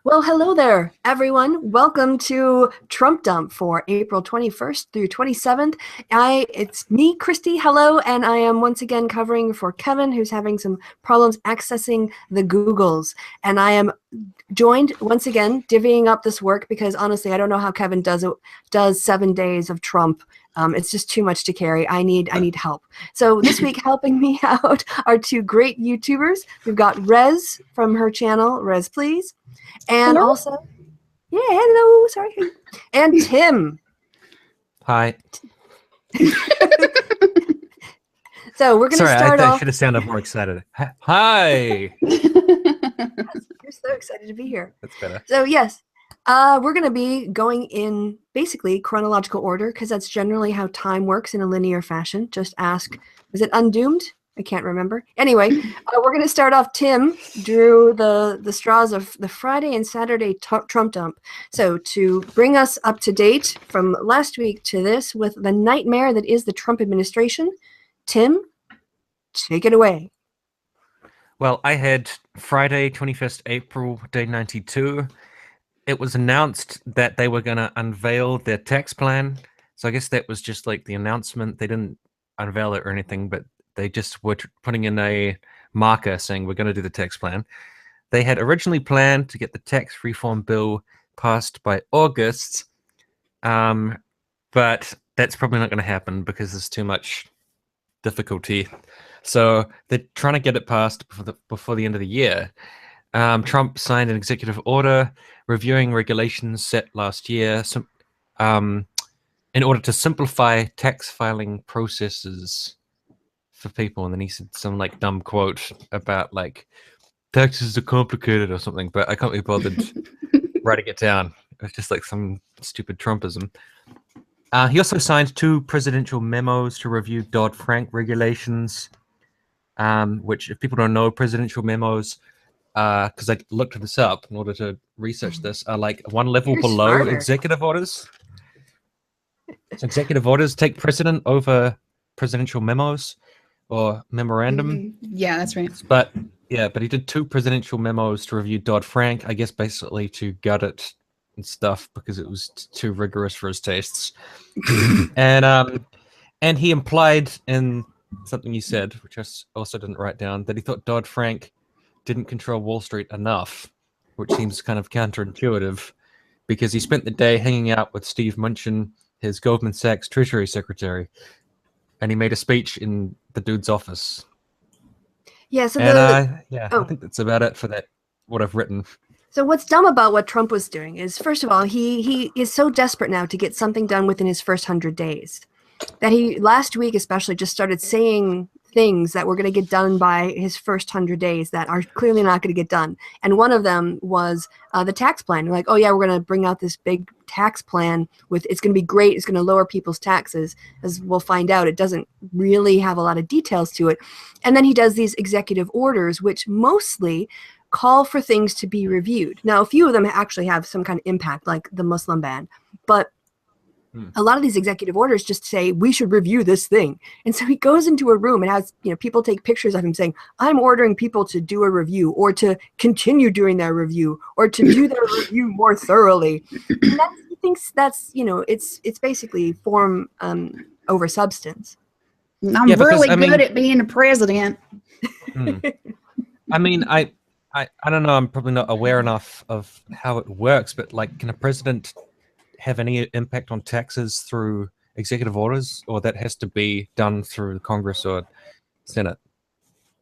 Well, hello there, everyone. Welcome to Trump Dump for April 21st through 27th. It's me, Christy. Hello, and I am once again covering for Kevin, who's having some problems accessing the Googles. And I am joined once again, divvying up this work because honestly, I don't know how Kevin does 7 days of Trump. It's just too much to carry. I need help. So this week, helping me out are two great YouTubers. We've got Rez from her channel, Rez Please, and Hello? also, yeah, hello, sorry, and Tim. Hi. So we're gonna start I off. should have sounded more excited. Hi. You're so excited to be here. That's better. So yes, we're going to be going in basically chronological order because that's generally how time works in a linear fashion. Just ask, is it Undoomed? I can't remember. Anyway, we're going to start off. Tim drew the straws of the Friday and Saturday Trump dump. So to bring us up to date from last week to this with the nightmare that is the Trump administration, Tim, take it away. Well, I had Friday, 21st April, day 92. It was announced that they were going to unveil their tax plan. So I guess that was just like the announcement. They didn't unveil it or anything, but they just were putting in a marker saying we're going to do the tax plan. They had originally planned to get the tax reform bill passed by August, but that's probably not going to happen because there's too much difficulty. So they're trying to get it passed before the end of the year. Trump signed an executive order reviewing regulations set last year in order to simplify tax filing processes for people. And then he said some like dumb quote about like taxes are complicated or something, but I can't be bothered writing it down. It's just like some stupid Trumpism. He also signed 2 presidential memos to review Dodd-Frank regulations, which, if people don't know, presidential memos, because I looked this up in order to research this, are like one level You're below smarter. executive orders. So executive orders take precedent over presidential memos or memorandum. Yeah, that's right. But yeah, but he did 2 presidential memos to review Dodd-Frank, I guess basically to gut it and stuff because it was too rigorous for his tastes. And he implied in something you said, which I also didn't write down, that he thought Dodd-Frank didn't control Wall Street enough, which seems kind of counterintuitive because he spent the day hanging out with Steve Mnuchin, his Goldman Sachs Treasury Secretary, and he made a speech in the dude's office. Yeah. So And Oh. I think that's about it for that. What I've written. So what's dumb about what Trump was doing is, first of all, he is so desperate now to get something done within his first 100 days that he last week especially just started saying things that were going to get done by his first 100 days that are clearly not going to get done. And one of them was the tax plan. Like, oh yeah, we're going to bring out this big tax plan with, it's going to be great. It's going to lower people's taxes. As we'll find out, it doesn't really have a lot of details to it. And then he does these executive orders, which mostly call for things to be reviewed. Now, a few of them actually have some kind of impact, like the Muslim ban, but a lot of these executive orders just say we should review this thing. And so he goes into a room and has, people take pictures of him saying, I'm ordering people to do a review or to continue doing their review or to do their review more thoroughly. And he thinks that's, it's basically form over substance. I'm really good at being a president. I mean, I don't know. I'm probably not aware enough of how it works, but like, can a president have any impact on taxes through executive orders, or that has to be done through Congress or Senate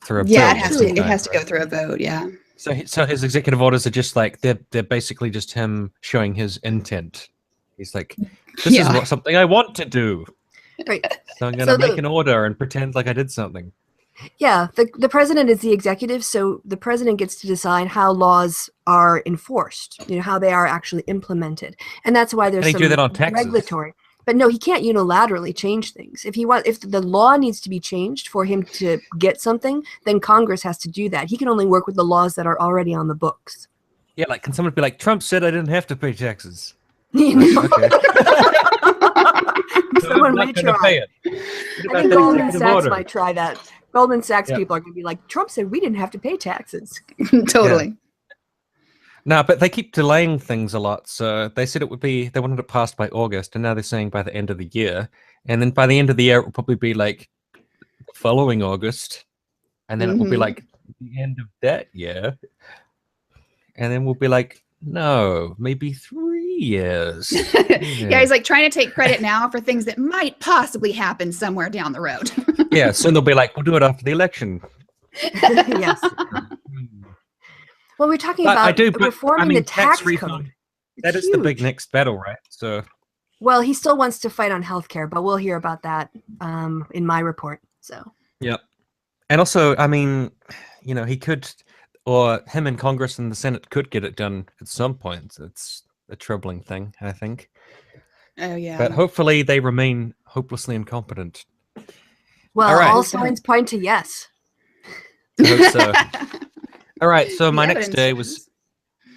through a bill? Yeah, it has to go through a vote. Yeah. So his executive orders are just like they're basically just him showing his intent. He's like, this is something I want to do. Right. So I'm going to make an order and pretend like I did something. Yeah, the president is the executive, so the president gets to decide how laws are enforced, how they are actually implemented. And that's why there's some do that on taxes? Regulatory. But no, he can't unilaterally change things. If the law needs to be changed for him to get something, then Congress has to do that. He can only work with the laws that are already on the books. Yeah, like can someone be like, Trump said I didn't have to pay taxes? Okay. Someone might try. I think Goldman Sachs might try that. Goldman Sachs people are going to be like, Trump said we didn't have to pay taxes. Totally. No, but they keep delaying things a lot. So they said they wanted it passed by August, and now they're saying by the end of the year. And then by the end of the year, it will probably be like the following August. And then it will be like the end of that year. And then we'll be like, no, maybe 3 years. Yeah, he's like trying to take credit now for things that might possibly happen somewhere down the road. Yeah, soon they'll be like, we'll do it after the election. Yes. Well, we're talking about reforming the tax code. That is the big next battle, right? So, well, he still wants to fight on healthcare, but we'll hear about that in my report. So, yep. And also, I mean, you know, he could, or him in Congress and the Senate could get it done at some point. It's a troubling thing, I think. Oh yeah. But hopefully, they remain hopelessly incompetent. Well, all signs point to yes. I hope so. All right, so my next day was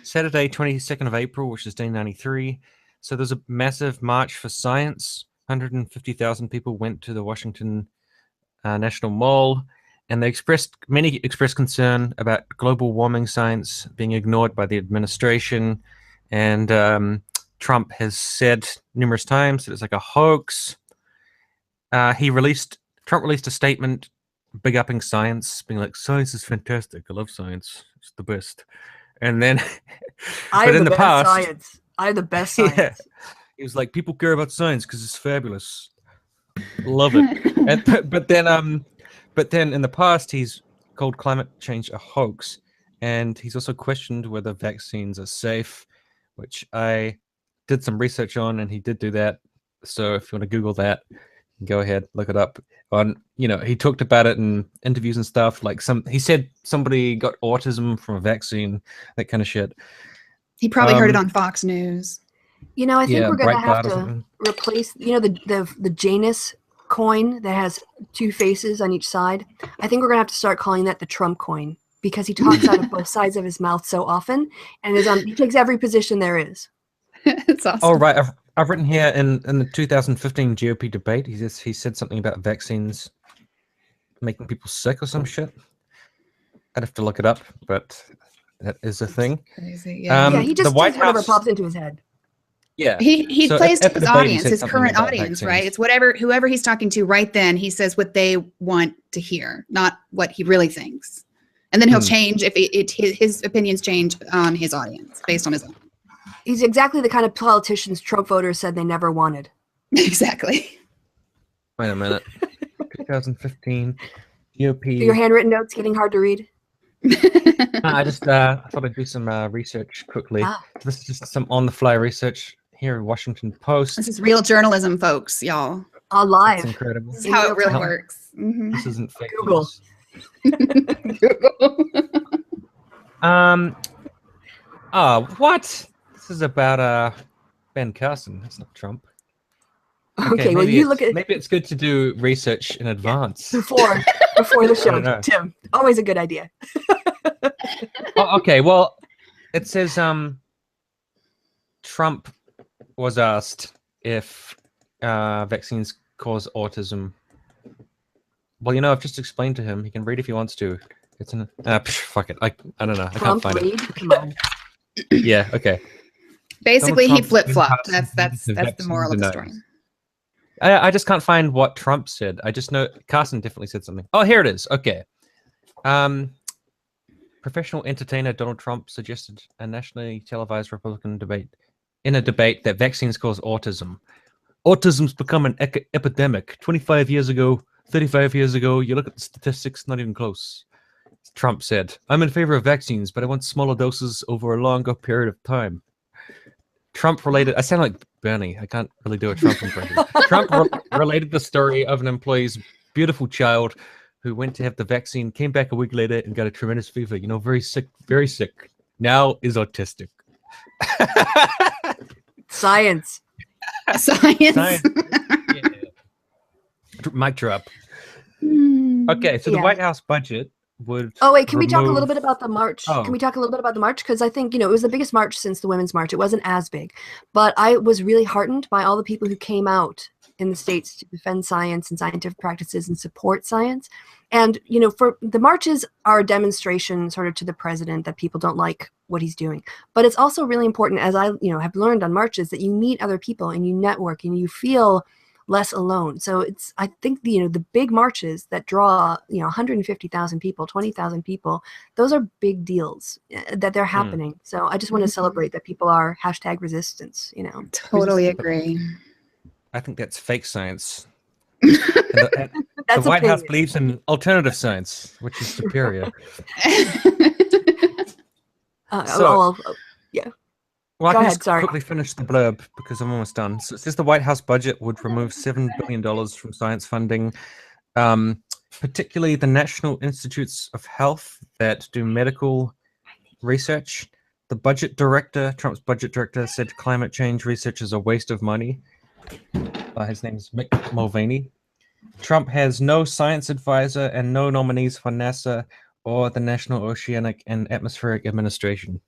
Saturday, 22nd of April, which is day 93. So there's a massive march for science. 150,000 people went to the Washington National Mall, and many expressed concern about global warming science being ignored by the administration. And Trump has said numerous times that it's like a hoax. Trump released a statement big upping science, being like, science is fantastic. I love science. It's the best. And then, I am the best science. I'm the best science. Yeah, he was like, people care about science because it's fabulous. Love it. But then in the past, he's called climate change a hoax. And he's also questioned whether vaccines are safe, which I did some research on, and he did do that. So if you want to Google that, go ahead, look it up. He talked about it in interviews and stuff. Like he said somebody got autism from a vaccine, that kind of shit. He probably heard it on Fox News. I think we're going to have to replace, the Janus coin that has two faces on each side. I think we're going to have to start calling that the Trump coin, because he talks out of both sides of his mouth so often, and he takes every position there is. It's awesome. Oh, right. I've written here in the 2015 GOP debate, he said something about vaccines making people sick or some shit. I'd have to look it up, but that is a thing. Crazy. Yeah. He just whatever pops into his head. Yeah. He plays to his audience, his current audience, vaccines. Right? It's whoever he's talking to right then, he says what they want to hear, not what he really thinks. And then he'll change if his opinions change on his audience based on his own. He's exactly the kind of politicians Trump voters said they never wanted. Exactly. Wait a minute. 2015 GOP. Are your handwritten notes getting hard to read? I just thought I'd do some research quickly. This is just some on-the-fly research here in Washington Post. This is real journalism, folks, y'all. Live. That's incredible. This is how it really works. Mm-hmm. This isn't fake Google. Google. What? This is about Ben Carson. That's not Trump. Okay, well, you look at. Maybe it's good to do research in advance before the show, Tim. Always a good idea. Okay, well, it says Trump was asked if vaccines cause autism. Well, I've just explained to him. He can read if he wants to. It's in. Fuck it. I don't know. Trump, I can't find it. Come on. Yeah. Okay. Basically, he flip-flopped. That's the moral of the story. I just can't find what Trump said. I just know Carson definitely said something. Oh, here it is. Okay. Professional entertainer Donald Trump suggested a nationally televised Republican debate that vaccines cause autism. Autism's become an epidemic. 25 years ago, 35 years ago, you look at the statistics, not even close. Trump said, I'm in favor of vaccines, but I want smaller doses over a longer period of time. Trump-related... I sound like Bernie. I can't really do a Trump impression. Trump related the story of an employee's beautiful child who went to have the vaccine, came back a week later, and got a tremendous fever. Very sick, very sick. Now is autistic. Science. Science. Yeah. Mic drop. Okay, so the White House budget would... Oh, wait, can we talk a little bit about the march? Can we talk a little bit about the march? Because I think, it was the biggest march since the Women's March. It wasn't as big. But I was really heartened by all the people who came out in the States to defend science and scientific practices and support science. And, you know, for the marches are a demonstration sort of to the president that people don't like what he's doing. But it's also really important, as I, you know, have learned on marches, that you meet other people and you network and you feel less alone. So it's, I think, you know, the big marches that draw, you know, 150,000 people, 20,000 people, those are big deals that they're happening. So I just want to celebrate that people are #resistance, you know. Totally agree. I think that's fake science. The White House believes in alternative science, which is superior. Yeah. Well, I can just quickly finish the blurb because I'm almost done. So it says the White House budget would remove $7 billion from science funding, particularly the National Institutes of Health that do medical research. The budget director, Trump's budget director, said climate change research is a waste of money. His name is Mick Mulvaney. Trump has no science advisor and no nominees for NASA or the National Oceanic and Atmospheric Administration.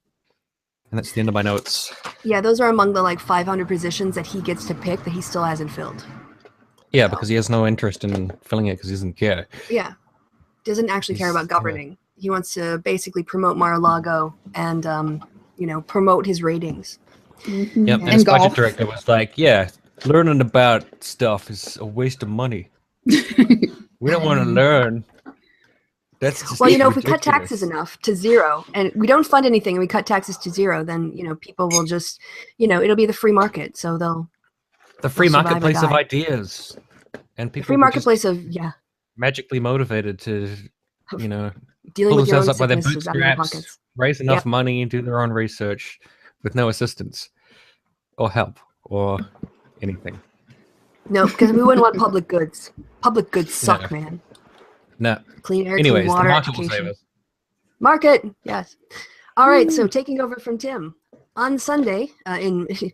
And that's the end of my notes. Yeah, those are among the like 500 positions that he gets to pick that he still hasn't filled. Yeah, because he has no interest in filling it because he doesn't care. Yeah, doesn't actually care about governing. He wants to basically promote Mar-a-Lago and, you know, promote his ratings. Mm-hmm. Yep, and his budget director was like, yeah, learning about stuff is a waste of money. We don't want to learn. That's just well, you know, if we ridiculous. cut taxes enough to zero and we don't fund anything and we cut taxes to zero, then, you know, people will just, you know, it'll be the free market. So the free marketplace of ideas, and people free marketplace of magically motivated to, you know, dealing pull with your own themselves up by their sicknesses out of their bootstraps, pockets. raise enough money and do their own research with no assistance or help or anything. No, because we wouldn't want public goods. Public goods suck, man. No. Clean air, Anyways, clean water, the market will education. save us. Market, yes. All right, so taking over from Tim. On Sunday,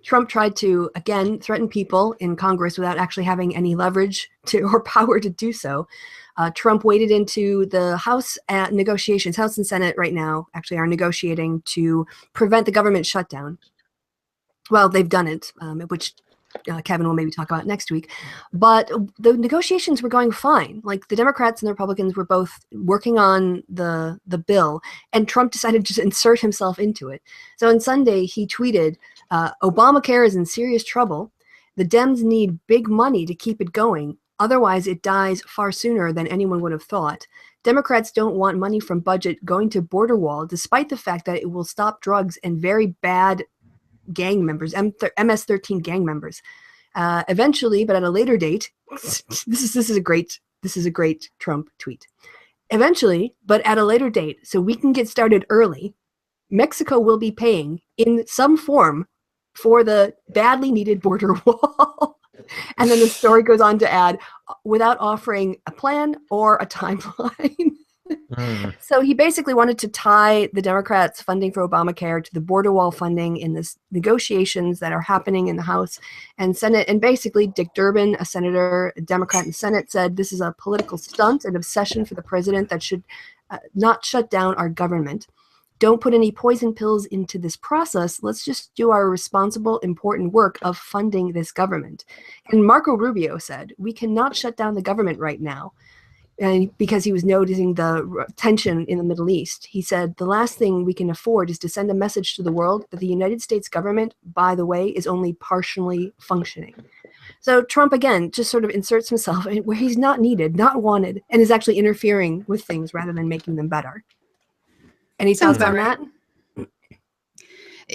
Trump tried to, again, threaten people in Congress without actually having any leverage or power to do so. Trump waded into the House negotiations. House and Senate right now actually are negotiating to prevent the government shutdown. Well, they've done it, which Kevin will maybe talk about next week. But the negotiations were going fine. Like the Democrats and the Republicans were both working on the bill, and Trump decided to insert himself into it. So on Sunday, he tweeted, Obamacare is in serious trouble. The Dems need big money to keep it going. Otherwise, it dies far sooner than anyone would have thought. Democrats don't want money from budget going to border wall, despite the fact that it will stop drugs and very bad gang members, MS-13 gang members. Eventually, but at a later date, this is a great Trump tweet. Eventually, but at a later date, so we can get started early, Mexico will be paying in some form for the badly needed border wall. And then the story goes on to add, without offering a plan or a timeline. So he basically wanted to tie the Democrats' funding for Obamacare to the border wall funding in this negotiations that are happening in the House and Senate. And basically, Dick Durbin, a senator, a Democrat in the Senate, said this is a political stunt, an obsession for the president that should not shut down our government. Don't put any poison pills into this process. Let's just do our responsible, important work of funding this government. And Marco Rubio said, we cannot shut down the government right now. And because he was noticing the tension in the Middle East, he said, the last thing we can afford is to send a message to the world that the United States government, by the way, is only partially functioning. So Trump, again, just sort of inserts himself where he's not needed, not wanted, and is actually interfering with things rather than making them better. Any thoughts on that?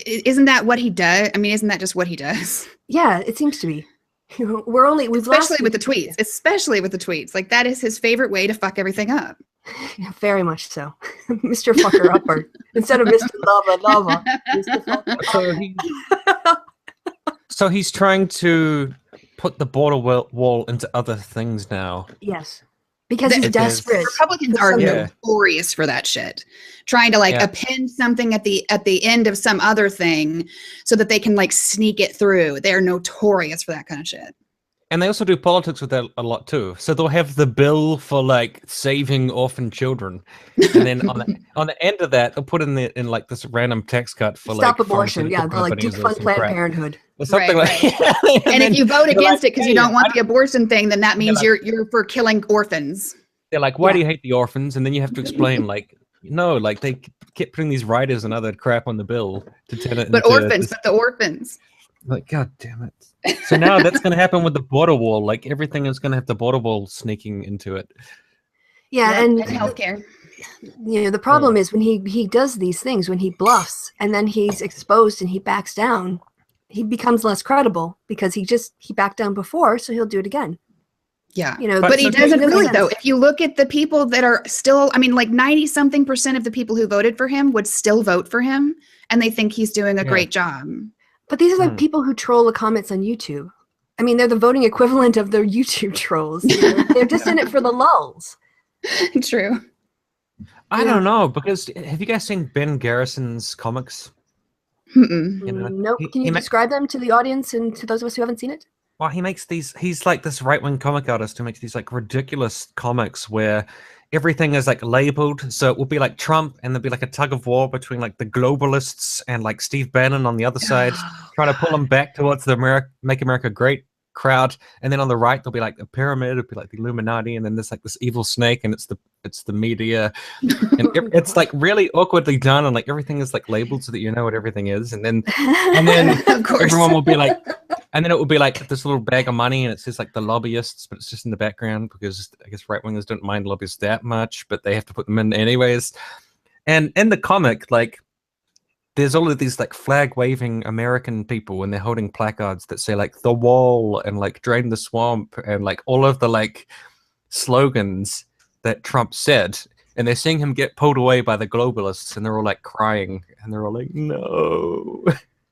Isn't that what he does? I mean, isn't that just what he does? Yeah, it seems to be. Especially with the tweets. Like that is his favorite way to fuck everything up. Yeah, very much so. Mr. Fucker Upper. Instead of Mr. Lava. Mr. Fucker. So he's trying to put the border wall into other things now. Yes. Because he's desperate. Republicans are notorious for that shit. Trying to append something at the end of some other thing so that they can sneak it through. They're notorious for that kind of shit. And they also do politics with that a lot too. So they'll have the bill for saving orphan children, and then on the end of that, they'll put in this random tax cut for stop abortion. Yeah, they'll defund Planned Parenthood. Or something right. And if you vote against it because you don't want the abortion thing, then that means you're for killing orphans. they're like, why do you hate the orphans? And then you have to explain, like, no, like they kept putting these writers and other crap on the bill to turn it but into orphans, but the orphans. Like, God damn it. So now that's going to happen with the border wall. Like, everything is going to have the border wall sneaking into it. Yeah, and healthcare. You know, the problem is when he does these things, when he bluffs and then he's exposed and he backs down, he becomes less credible because he backed down before, so he'll do it again. Yeah, you know, but he doesn't really though. If you look at the people that are still, I mean, like 90-something% of the people who voted for him would still vote for him, and they think he's doing a great job. But these are the people who troll the comments on YouTube. I mean, they're the voting equivalent of their YouTube trolls. You know? They're just in it for the lulls. True. I don't know, because have you guys seen Ben Garrison's comics? Mm-mm. You know, nope. Can you describe them to the audience and to those of us who haven't seen it? Well, he makes these, he's like this right-wing comic artist who makes these like ridiculous comics where everything is like labeled. So it will be like Trump and there'll be like a tug of war between like the globalists and like Steve Bannon on the other side, trying to pull them back towards the Make America Great crowd. And then on the right, there'll be like a pyramid, it'll be like the Illuminati, and then there's like this evil snake, and it's the media. And it's like really awkwardly done, and like everything is like labeled so that you know what everything is. And then of course everyone will be like, and then it will be like this little bag of money, and it says like the lobbyists, but it's just in the background because I guess right wingers don't mind lobbyists that much, but they have to put them in anyways. And in the comic, like, there's all of these like flag waving American people, and they're holding placards that say like the wall and like drain the swamp and like all of the like slogans that Trump said. And they're seeing him get pulled away by the globalists, and they're all like crying, and they're all like, no.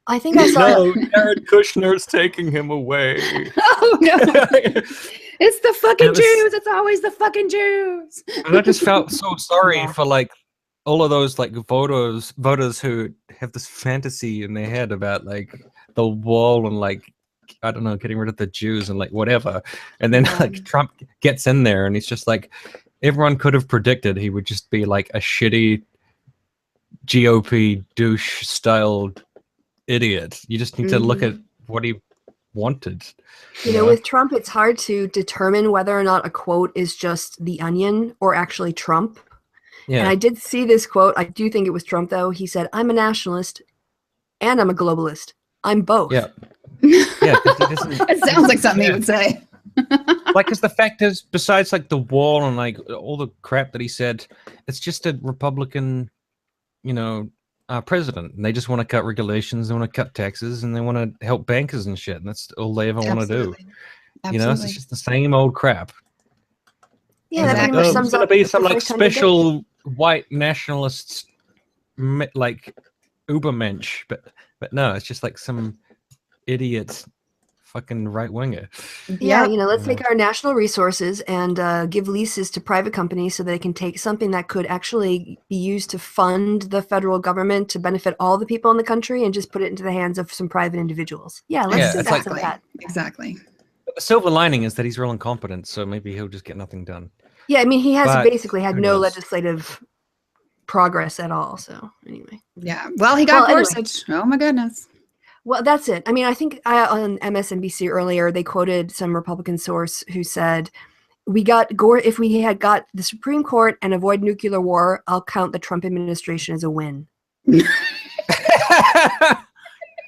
I think I saw no, Jared Kushner's taking him away. Oh no. It's the fucking Jews. It's always the fucking Jews. And I just felt so sorry for like all of those like voters who have this fantasy in their head about like the wall and like, I don't know, getting rid of the Jews and like whatever. And then like Trump gets in there and he's just like, everyone could have predicted he would just be like a shitty GOP douche style idiot. You just need to look at what he wanted. You know, with Trump, it's hard to determine whether or not a quote is just The Onion or actually Trump. Yeah. And I did see this quote. I do think it was Trump, though. He said, I'm a nationalist and I'm a globalist. I'm both. Yeah. Yeah. It sounds like something he would say. Like, because the fact is, besides like the wall and like all the crap that he said, it's just a Republican, you know, president. And they just want to cut regulations, they want to cut taxes, and they want to help bankers and shit. And that's all they ever want to do. You know, it's just the same old crap. Yeah, that pretty much sums up. It's going to be some like special white nationalists, like Ubermensch, but no, it's just like some idiot fucking right winger. Yeah, you know, let's take our national resources and give leases to private companies so they can take something that could actually be used to fund the federal government to benefit all the people in the country and just put it into the hands of some private individuals. Yeah, let's do that. Exactly. The silver lining is that he's real incompetent, so maybe he'll just get nothing done. Yeah, I mean, he has basically had no legislative progress at all. So anyway. Yeah. Well, he got Gorsuch. Anyway. Oh my goodness. Well, that's it. I mean, I think on MSNBC earlier, they quoted some Republican source who said, if we had got the Supreme Court and avoid nuclear war, I'll count the Trump administration as a win.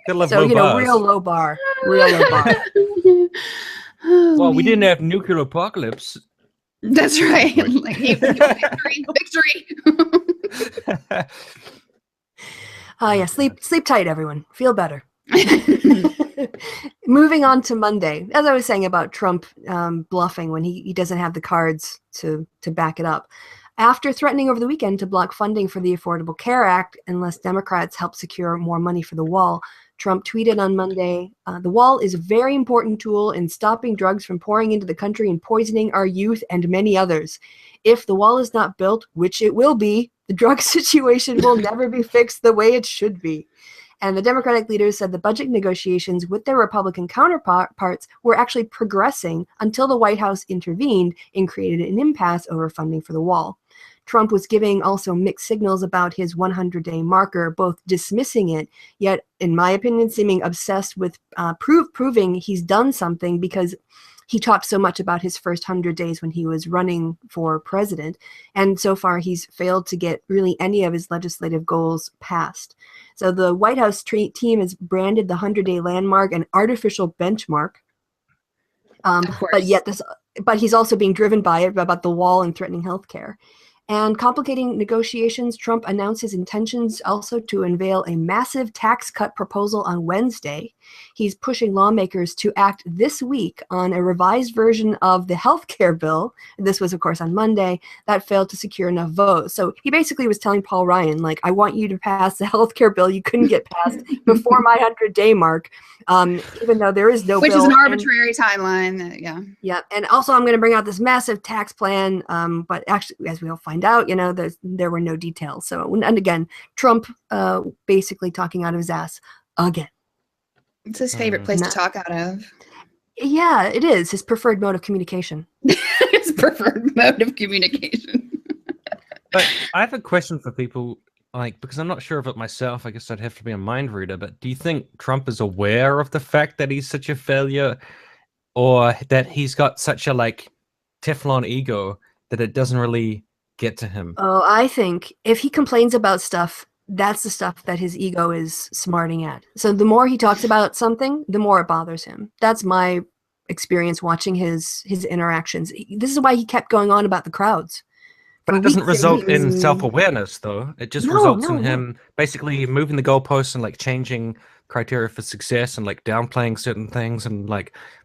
So, you know, real low bar. Well, we didn't have nuclear apocalypse. That's right. Like, victory. Yeah, sleep tight, everyone. Feel better. Moving on to Monday, as I was saying about Trump bluffing when he doesn't have the cards to back it up. After threatening over the weekend to block funding for the Affordable Care Act unless Democrats help secure more money for the wall, Trump tweeted on Monday, the wall is a very important tool in stopping drugs from pouring into the country and poisoning our youth and many others. If the wall is not built, which it will be, the drug situation will never be fixed the way it should be. And the Democratic leaders said the budget negotiations with their Republican counterparts were actually progressing until the White House intervened and created an impasse over funding for the wall. Trump was giving also mixed signals about his 100-day marker, both dismissing it, yet, in my opinion, seeming obsessed with proving he's done something because he talked so much about his first 100 days when he was running for president. And so far, he's failed to get really any of his legislative goals passed. So the White House team has branded the 100-day landmark an artificial benchmark. But he's also being driven by it, about the wall and threatening healthcare. And complicating negotiations, Trump announced his intentions also to unveil a massive tax cut proposal on Wednesday. He's pushing lawmakers to act this week on a revised version of the healthcare bill. This was, of course, on Monday. That failed to secure enough votes. So he basically was telling Paul Ryan, like, I want you to pass the healthcare bill you couldn't get passed before my 100-day mark, even though there is no Which bill. Which is an arbitrary timeline. Yeah. Yeah. And also, I'm going to bring out this massive tax plan. But actually, as we'll find out, there were no details. So, and again, Trump basically talking out of his ass again. It's his favorite place to talk out of. Yeah, it is his preferred mode of communication. His preferred mode of communication. But I have a question for people, because I'm not sure of it myself. I guess I'd have to be a mind reader. But do you think Trump is aware of the fact that he's such a failure, or that he's got such a Teflon ego that it doesn't really get to him? Oh, I think if he complains about stuff, that's the stuff that his ego is smarting at. So the more he talks about something, the more it bothers him. That's my experience watching his interactions. This is why he kept going on about the crowds. But it doesn't result in self-awareness, though. It just results in him basically moving the goalposts and changing criteria for success and downplaying certain things and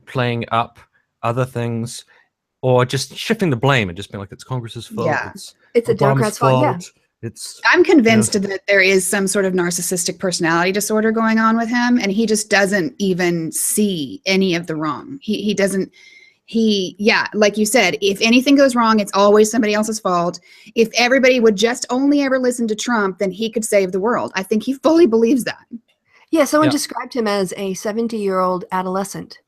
playing up other things, or just shifting the blame and just being it's Congress's fault. Yeah. It's a Democrat's fault. Yeah. I'm convinced that there is some sort of narcissistic personality disorder going on with him, and he just doesn't even see any of the wrong. He doesn't. Like you said, if anything goes wrong, it's always somebody else's fault. If everybody would just only ever listen to Trump, then he could save the world. I think he fully believes that. Yeah, someone described him as a 70-year-old adolescent.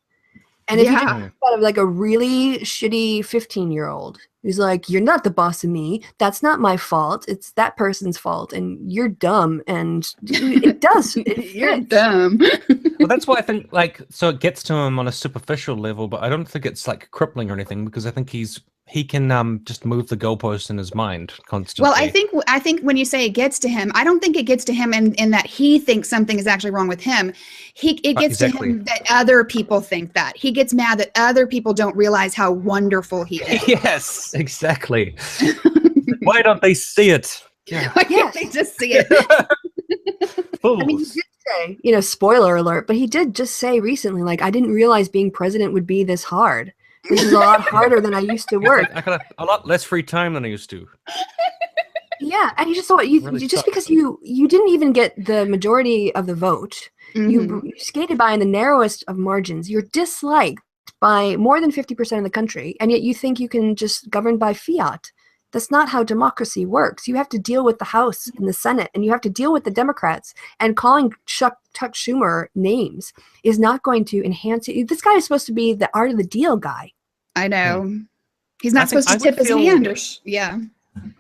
And if you think about a really shitty 15-year-old, who's like, you're not the boss of me. That's not my fault. It's that person's fault. And you're dumb. And it does. You're dumb. Well, that's why I think, so it gets to him on a superficial level, but I don't think it's crippling or anything, because I think he can just move the goalposts in his mind constantly. Well, I think when you say it gets to him, I don't think it gets to him in that he thinks something is actually wrong with him. It gets to him that other people think that. He gets mad that other people don't realize how wonderful he is. Yes, exactly. Why don't they see it? Why can't they just see it? I mean, he did say, spoiler alert, but he did just say recently, I didn't realize being president would be this hard. This is a lot harder than I used to work. I got a lot less free time than I used to. Yeah, and you just thought because you didn't even get the majority of the vote. Mm-hmm. You skated by in the narrowest of margins. You're disliked by more than 50% of the country, and yet you think you can just govern by fiat. That's not how democracy works. You have to deal with the House and the Senate, and you have to deal with the Democrats. And calling Chuck Schumer names is not going to enhance it. This guy is supposed to be the art of the deal guy. I know. He's not supposed to tip his hand.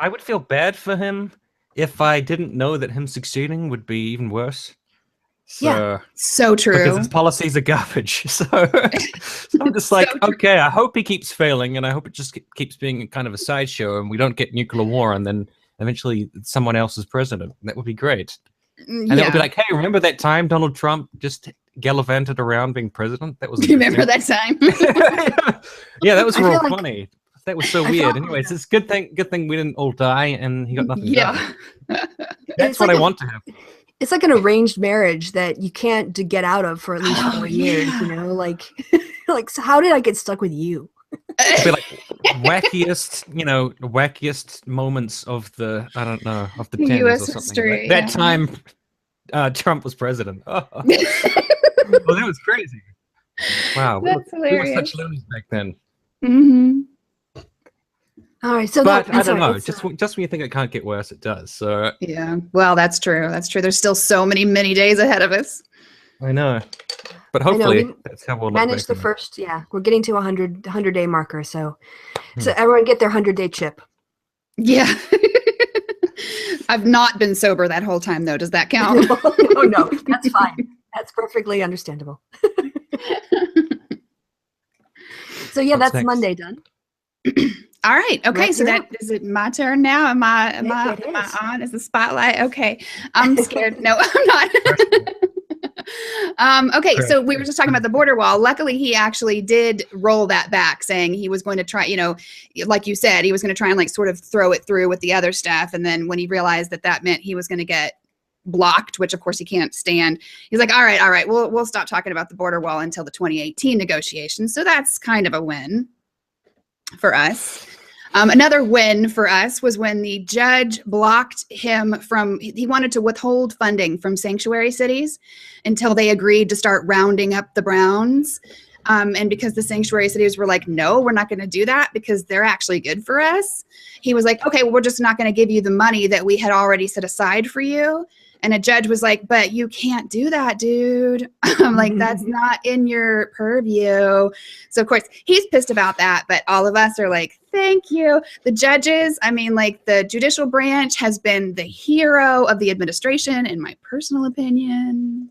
I would feel bad for him if I didn't know that him succeeding would be even worse. So true. Because his policies are garbage. So I'm just okay, I hope he keeps failing, and I hope it just keeps being kind of a sideshow, and we don't get nuclear war, and then eventually someone else is president. That would be great. And it would be hey, remember that time Donald Trump just gallivanted around being president? That was remember that time? Yeah, that was real funny. That was so weird. Anyways, it's good thing we didn't all die, and he got nothing done. That's what I want to have. It's like an arranged marriage that you can't get out of for at least 4 years, so how did I get stuck with you? It'd be wackiest moments of the, I don't know, of the 10s US or something. history, that time Trump was president. Oh. Well, that was crazy. Wow. That's hilarious. We were such losers back then. Mm-hmm. All right, so but I don't know. Just when you think it can't get worse, it does. So yeah, well, that's true. That's true. There's still so many days ahead of us. I know, but hopefully that's how we'll manage the first. Yeah, we're getting to 100-day marker. So everyone get their 100-day chip. Yeah. I've not been sober that whole time, though. Does that count? No, that's fine. That's perfectly understandable. So yeah, What's that's next? Monday done. All right. Okay. Wrap So it that up. is it. My turn now. Am I It is. on? Is the spotlight? Okay. I'm scared. No, I'm not. Okay. So we were just talking about the border wall. Luckily, he actually did roll that back, saying he was going to try. You know, like you said, he was going to try and like sort of throw it through with the other stuff. And then when he realized that that meant he was going to get blocked, which of course he can't stand, he's like, all right, we'll stop talking about the border wall until the 2018 negotiations. So that's kind of a win for us. Another win for us was when the judge blocked him from, he wanted to withhold funding from sanctuary cities until they agreed to start rounding up the Browns. And because the sanctuary cities were like, no, we're not going to do that because they're actually good for us. He was like, okay, well, we're just not going to give you the money that we had already set aside for you. And a judge was like, but you can't do that, dude. I'm like, that's not in your purview. So, of course, he's pissed about that. But all of us are like, thank you. The judges, I mean, like the judicial branch has been the hero of the administration, in my personal opinion.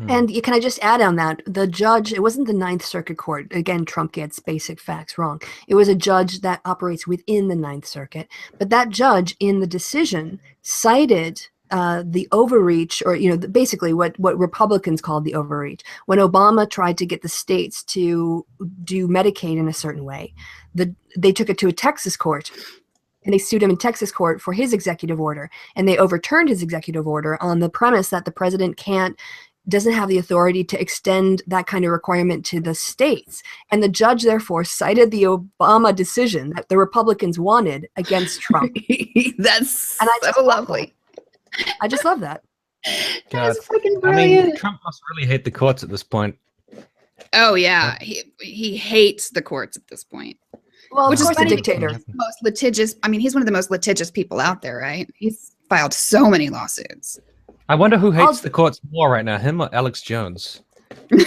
And can I just add on that? The judge, it wasn't the Ninth Circuit Court. Again, Trump gets basic facts wrong. It was a judge that operates within the Ninth Circuit. But that judge in the decision cited the overreach, or basically what Republicans called the overreach. When Obama tried to get the states to do Medicaid in a certain way, they took it to a Texas court, and they sued him in Texas court for his executive order, and they overturned his executive order on the premise that the president doesn't have the authority to extend that kind of requirement to the states. And the judge therefore cited the Obama decision that the Republicans wanted against Trump. That's and so lovely. I just love that. That's freaking brilliant. I mean, Trump must really hate the courts at this point. Oh yeah, he hates the courts at this point. Well, which of is course, a dictator. Most litigious. I mean, he's one of the most litigious people out there, right? He's filed so many lawsuits. I wonder who hates the courts more right now, him or Alex Jones? He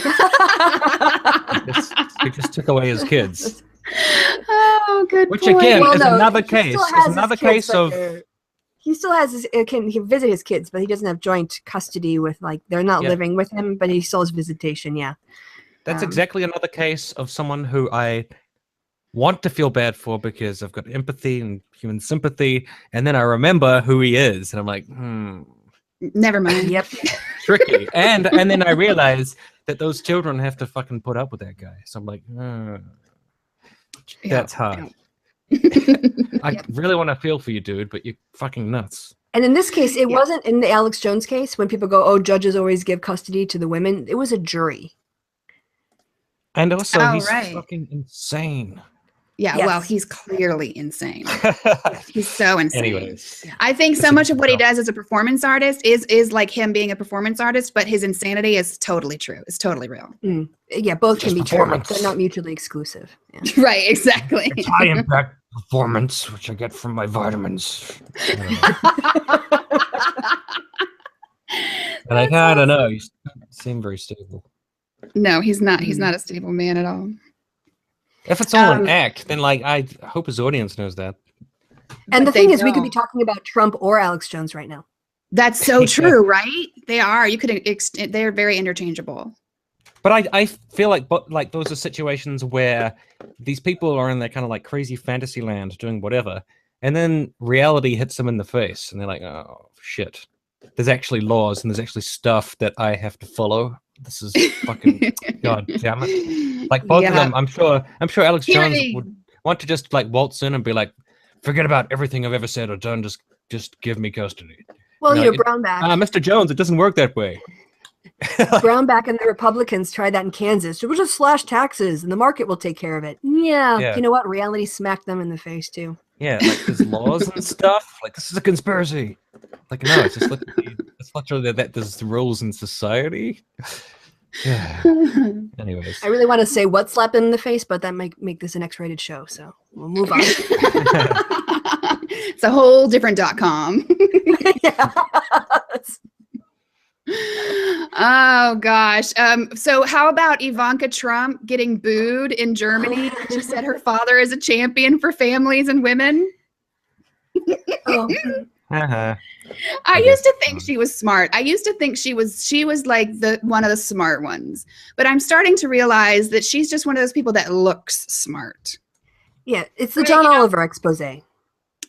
just took away his kids. Oh, good Which point. again is another case. It's another case of. He still has can visit his kids, but he doesn't have joint custody with, like, they're not living with him, but he still has visitation. Yeah, that's exactly another case of someone who I want to feel bad for because I've got empathy and human sympathy, and then I remember who he is, and I'm like, never mind. Yep. Tricky. And then I realize that those children have to fucking put up with that guy. So I'm like, that's hard. I really want to feel for you, dude, but you're fucking nuts. And in this case, it wasn't in the Alex Jones case when people go, oh, judges always give custody to the women. It was a jury. And also, he's fucking insane. Yeah, well, he's clearly insane. He's so insane. Anyways, I think so much of what he does as a performance artist is like him being a performance artist, but his insanity is totally true. It's totally real. Yeah, both can be true. They're not mutually exclusive. Yeah. Right, exactly. It's high impact performance, which I get from my vitamins. And I don't know. You seem very stable. No, he's not. He's not a stable man at all. If it's all an act, then like I hope his audience knows that. And the thing is, we could be talking about Trump or Alex Jones right now. That's so true, right? They are. You could. They're very interchangeable. But I feel like those are situations where these people are in that kind of like crazy fantasy land doing whatever, and then reality hits them in the face, and they're like, oh shit. There's actually laws and there's actually stuff that I have to follow. This is fucking god damn it. Like both of them, I'm sure Alex Jones would want to just like waltz in and be like, forget about everything I've ever said or done, just give me custody. Well, Brownback. Mr. Jones, it doesn't work that way. Brownback and the Republicans tried that in Kansas. We'll just slash taxes and the market will take care of it. Yeah. You know what? Reality smacked them in the face too. Yeah, like there's laws and stuff. Like this is a conspiracy. Like no, it's just literally that there's rules in society. Yeah. Anyways, I really want to say what slapped him in the face, but that might make this an X-rated show, so we'll move on. It's a whole different .com. Yeah. Oh gosh. So how about Ivanka Trump getting booed in Germany? She said her father is a champion for families and women. I used to think she was smart. I used to think she was like one of the smart ones. But I'm starting to realize that she's just one of those people that looks smart. Yeah, it's the John Oliver expose.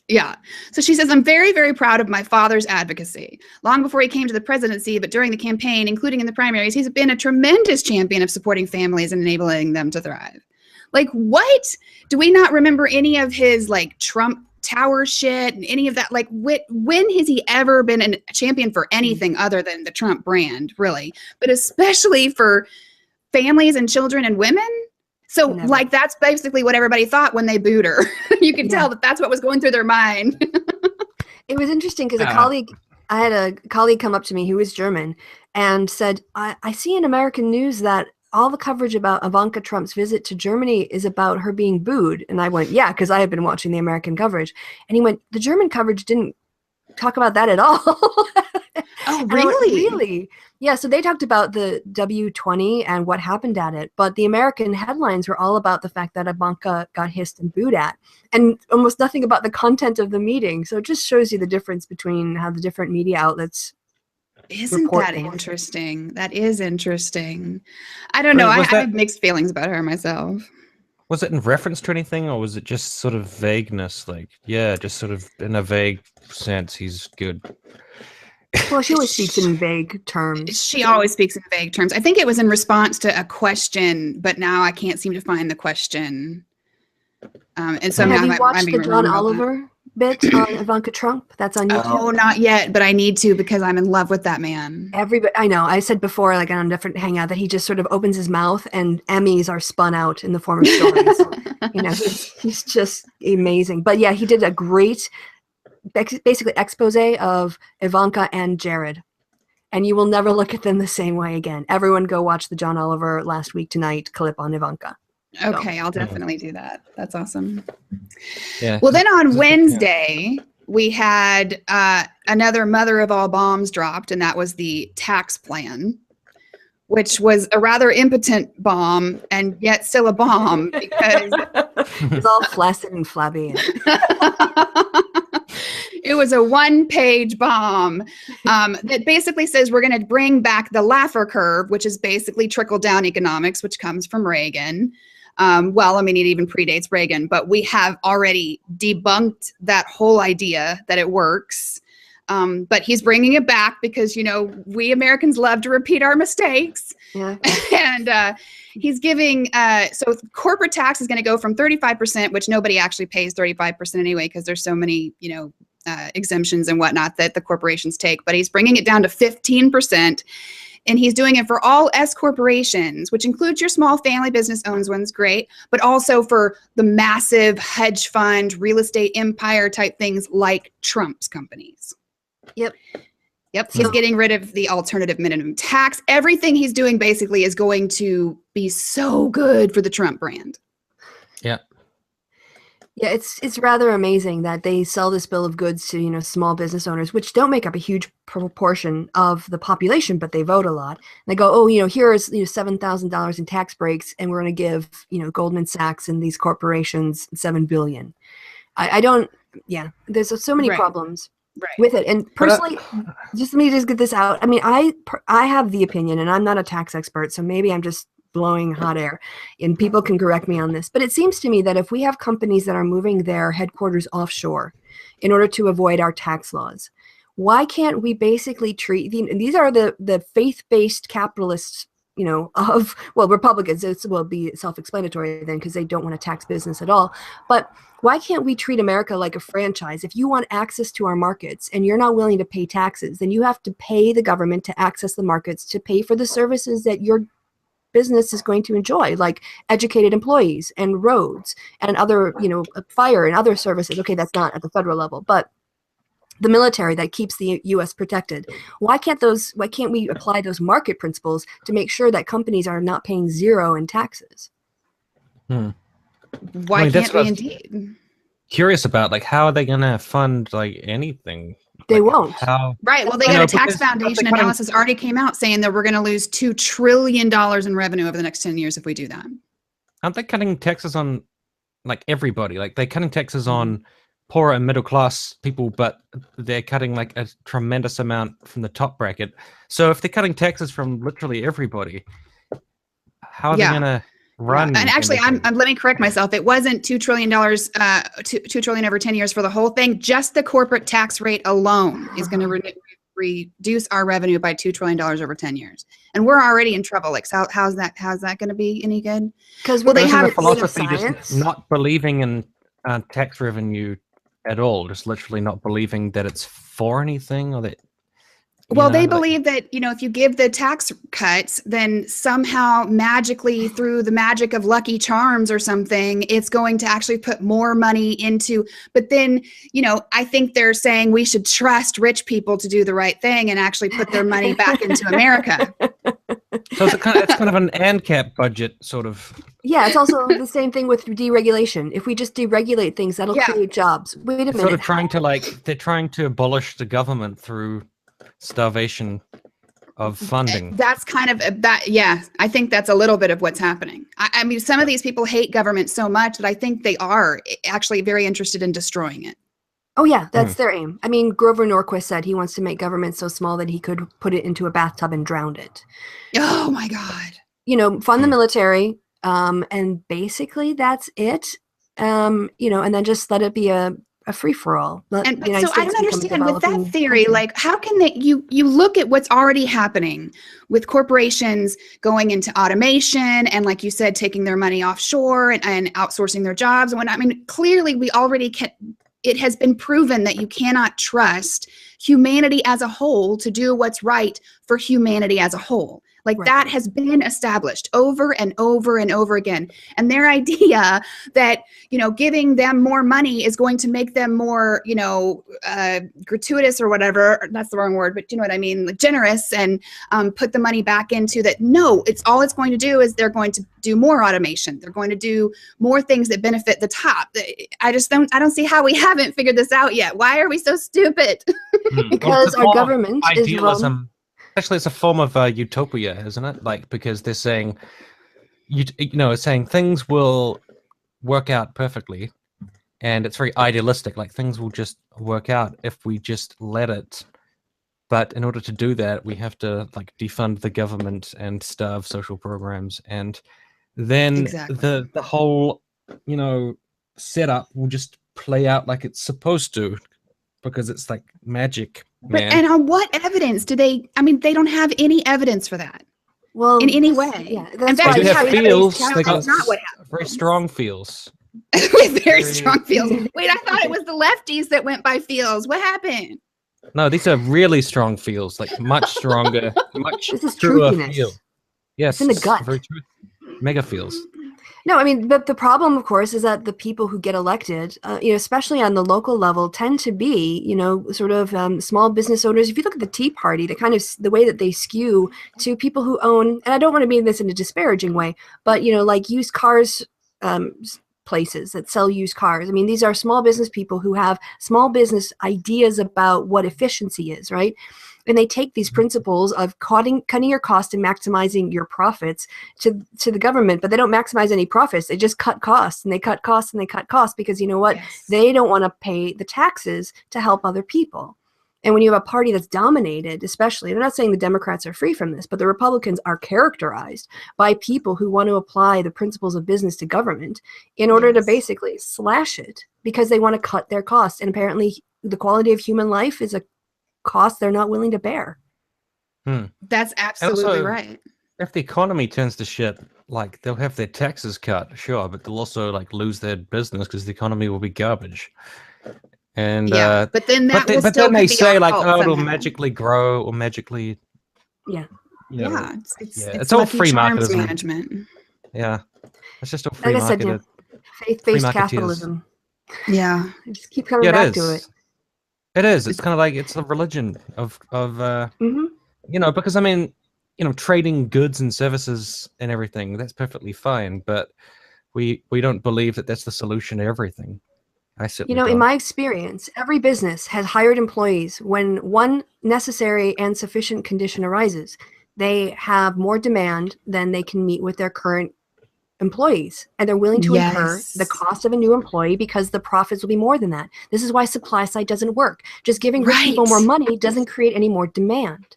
Yeah. So she says, I'm very, very proud of my father's advocacy. Long before he came to the presidency, but during the campaign, including in the primaries, he's been a tremendous champion of supporting families and enabling them to thrive. Like, what? Do we not remember any of his, like, Trump Tower shit and any of that? Like, when has he ever been a champion for anything other than the Trump brand, really? But especially for families and children and women? So, like, that's basically what everybody thought when they booed her. You could tell that that's what was going through their mind. It was interesting because I had a colleague come up to me who was German and said, I see in American news that all the coverage about Ivanka Trump's visit to Germany is about her being booed. And I went, yeah, because I had been watching the American coverage. And he went, the German coverage didn't talk about that at all. Oh, really? Went, really? Yeah, so they talked about the W20 and what happened at it, but the American headlines were all about the fact that Ivanka got hissed and booed at, and almost nothing about the content of the meeting. So it just shows you the difference between how the different media outlets Isn't that interesting? That is interesting. I don't know. I have mixed feelings about her myself. Was it in reference to anything, or was it just sort of vagueness? Like, yeah, just sort of in a vague sense, he's good. Well, she always speaks in vague terms. She always speaks in vague terms. I think it was in response to a question, but now I can't seem to find the question. And so have you watched the John Oliver bit on Ivanka Trump? That's on YouTube. Oh, not yet, but I need to because I'm in love with that man. I know. I said before, like on a different hangout, that he just sort of opens his mouth and Emmys are spun out in the form of stories. You know, he's just amazing. But yeah, he did a great, basically expose of Ivanka and Jared. And you will never look at them the same way again. Everyone go watch the John Oliver Last Week Tonight clip on Ivanka. Okay, I'll definitely do that. That's awesome. Yeah. Well, then on Wednesday, we had another mother of all bombs dropped, and that was the tax plan, which was a rather impotent bomb and yet still a bomb because it's all flaccid and flabby. It was a one-page bomb that basically says we're going to bring back the Laffer curve, which is basically trickle-down economics, which comes from Reagan. Well, I mean, it even predates Reagan, but we have already debunked that whole idea that it works. But he's bringing it back because, you know, we Americans love to repeat our mistakes. Yeah. And he's giving, so corporate tax is going to go from 35%, which nobody actually pays 35% anyway, because there's so many, you know, exemptions and whatnot that the corporations take, but he's bringing it down to 15%. And he's doing it for all S corporations, which includes your small family business owns ones, great, but also for the massive hedge fund, real estate empire type things like Trump's companies. Yep. He's getting rid of the alternative minimum tax. Everything he's doing basically is going to be so good for the Trump brand. Yeah. Yeah, it's rather amazing that they sell this bill of goods to, you know, small business owners, which don't make up a huge proportion of the population, but they vote a lot. And they go, oh, you know, here's, you know, $7,000 in tax breaks, and we're going to give, you know, Goldman Sachs and these corporations $7 billion. I don't. Yeah, there's so many problems with it. And personally, just let me just get this out. I mean, I have the opinion, and I'm not a tax expert, so maybe I'm just blowing hot air, and people can correct me on this, but it seems to me that if we have companies that are moving their headquarters offshore in order to avoid our tax laws, why can't we basically treat these are the faith-based capitalists, you know, of, well, Republicans, it will be self-explanatory then because they don't want to tax business at all, but why can't we treat America like a franchise? If you want access to our markets and you're not willing to pay taxes, then you have to pay the government to access the markets, to pay for the services that your business is going to enjoy, like educated employees and roads and other, you know, fire and other services. Okay, that's not at the federal level, but the military that keeps the U.S. protected. Why can't we apply those market principles to make sure that companies are not paying zero in taxes? Why can't we indeed? Curious about, like, how are they going to fund like anything? They won't. Right. Well, they got a tax foundation analysis already came out saying that we're going to lose $2 trillion in revenue over the next 10 years if we do that. Aren't they cutting taxes on like everybody? Like they're cutting taxes on poorer and middle class people, but they're cutting like a tremendous amount from the top bracket. So if they're cutting taxes from literally everybody, how are they going to run? And actually, let me correct myself. It wasn't $2 trillion, $2 trillion over 10 years for the whole thing. Just the corporate tax rate alone is going to reduce our revenue by $2 trillion over 10 years. And we're already in trouble. Like, how's that going to be any good? Because they have a philosophy just not believing in tax revenue at all, just literally not believing that it's for anything, or that. Well, they believe that, if you give the tax cuts, then somehow magically through the magic of Lucky Charms or something, it's going to actually put more money into. But then, I think they're saying we should trust rich people to do the right thing and actually put their money back into America. So it's kind of an ANCAP budget, sort of. Yeah, it's also the same thing with deregulation. If we just deregulate things, that'll create jobs. Wait a minute. Sort of they're trying to abolish the government through starvation of funding. That's kind of that. Yeah, I think that's a little bit of what's happening. I mean, some of these people hate government so much that I think they are actually very interested in destroying it. Oh yeah, that's their aim. I mean, Grover Norquist said he wants to make government so small that he could put it into a bathtub and drown it. Oh my God. Fund the military, and basically that's it. And then just let it be a free-for-all. And so I don't understand with that theory, like how can you look at what's already happening with corporations going into automation and, like you said, taking their money offshore and outsourcing their jobs and whatnot. I mean, clearly we already it has been proven that you cannot trust humanity as a whole to do what's right for humanity as a whole. Like that has been established over and over and over again. And their idea that, giving them more money is going to make them more, gratuitous or whatever, that's the wrong word, but you know what I mean, like generous, and put the money back into that. No, it's going to do is they're going to do more automation. They're going to do more things that benefit the top. I don't see how we haven't figured this out yet. Why are we so stupid? Because our government is idealism. Actually, it's a form of utopia, isn't it? Like, because they're saying, saying things will work out perfectly, and it's very idealistic. Like things will just work out if we just let it. But in order to do that, we have to like defund the government and starve social programs, and then the whole setup will just play out like it's supposed to, because it's like magic. And on what evidence do they? I mean, they don't have any evidence for that. Well, in any way. Yeah, they do have feels. They got very strong feels. Very strong feels. Wait, I thought it was the lefties that went by feels. What happened? No, these are really strong feels. Like much stronger, much truer feel. Yes, it's in the gut. Very true. Mega feels. No, I mean, but the problem, of course, is that the people who get elected, especially on the local level, tend to be, sort of small business owners. If you look at the Tea Party, the way that they skew to people who own, and I don't want to mean this in a disparaging way, but, like used cars places that sell used cars. I mean, these are small business people who have small business ideas about what efficiency is, right? And they take these principles of cutting your cost and maximizing your profits to the government, but they don't maximize any profits. They just cut costs, and they cut costs, and they cut costs, because you know what? Yes. They don't want to pay the taxes to help other people. And when you have a party that's dominated, especially, I'm not saying the Democrats are free from this, but the Republicans are characterized by people who want to apply the principles of business to government in order to basically slash it, because they want to cut their costs. And apparently the quality of human life is a cost they're not willing to bear. That's absolutely right. If the economy turns to shit, like they'll have their taxes cut, sure, but they'll also like lose their business because the economy will be garbage. And but then they say like, oh, it'll magically grow or magically, it's all free management. Yeah, it's just all free like marketed. I said, faith-based capitalism. Yeah, I just keep coming back to it. It is. It's kind of like it's the religion of because I mean, trading goods and services and everything, that's perfectly fine, but we don't believe that that's the solution to everything. I certainly don't. In my experience, every business has hired employees when one necessary and sufficient condition arises. They have more demand than they can meet with their current employees, and they're willing to incur the cost of a new employee because the profits will be more than that. This is why supply side doesn't work. Just giving rich people more money doesn't create any more demand.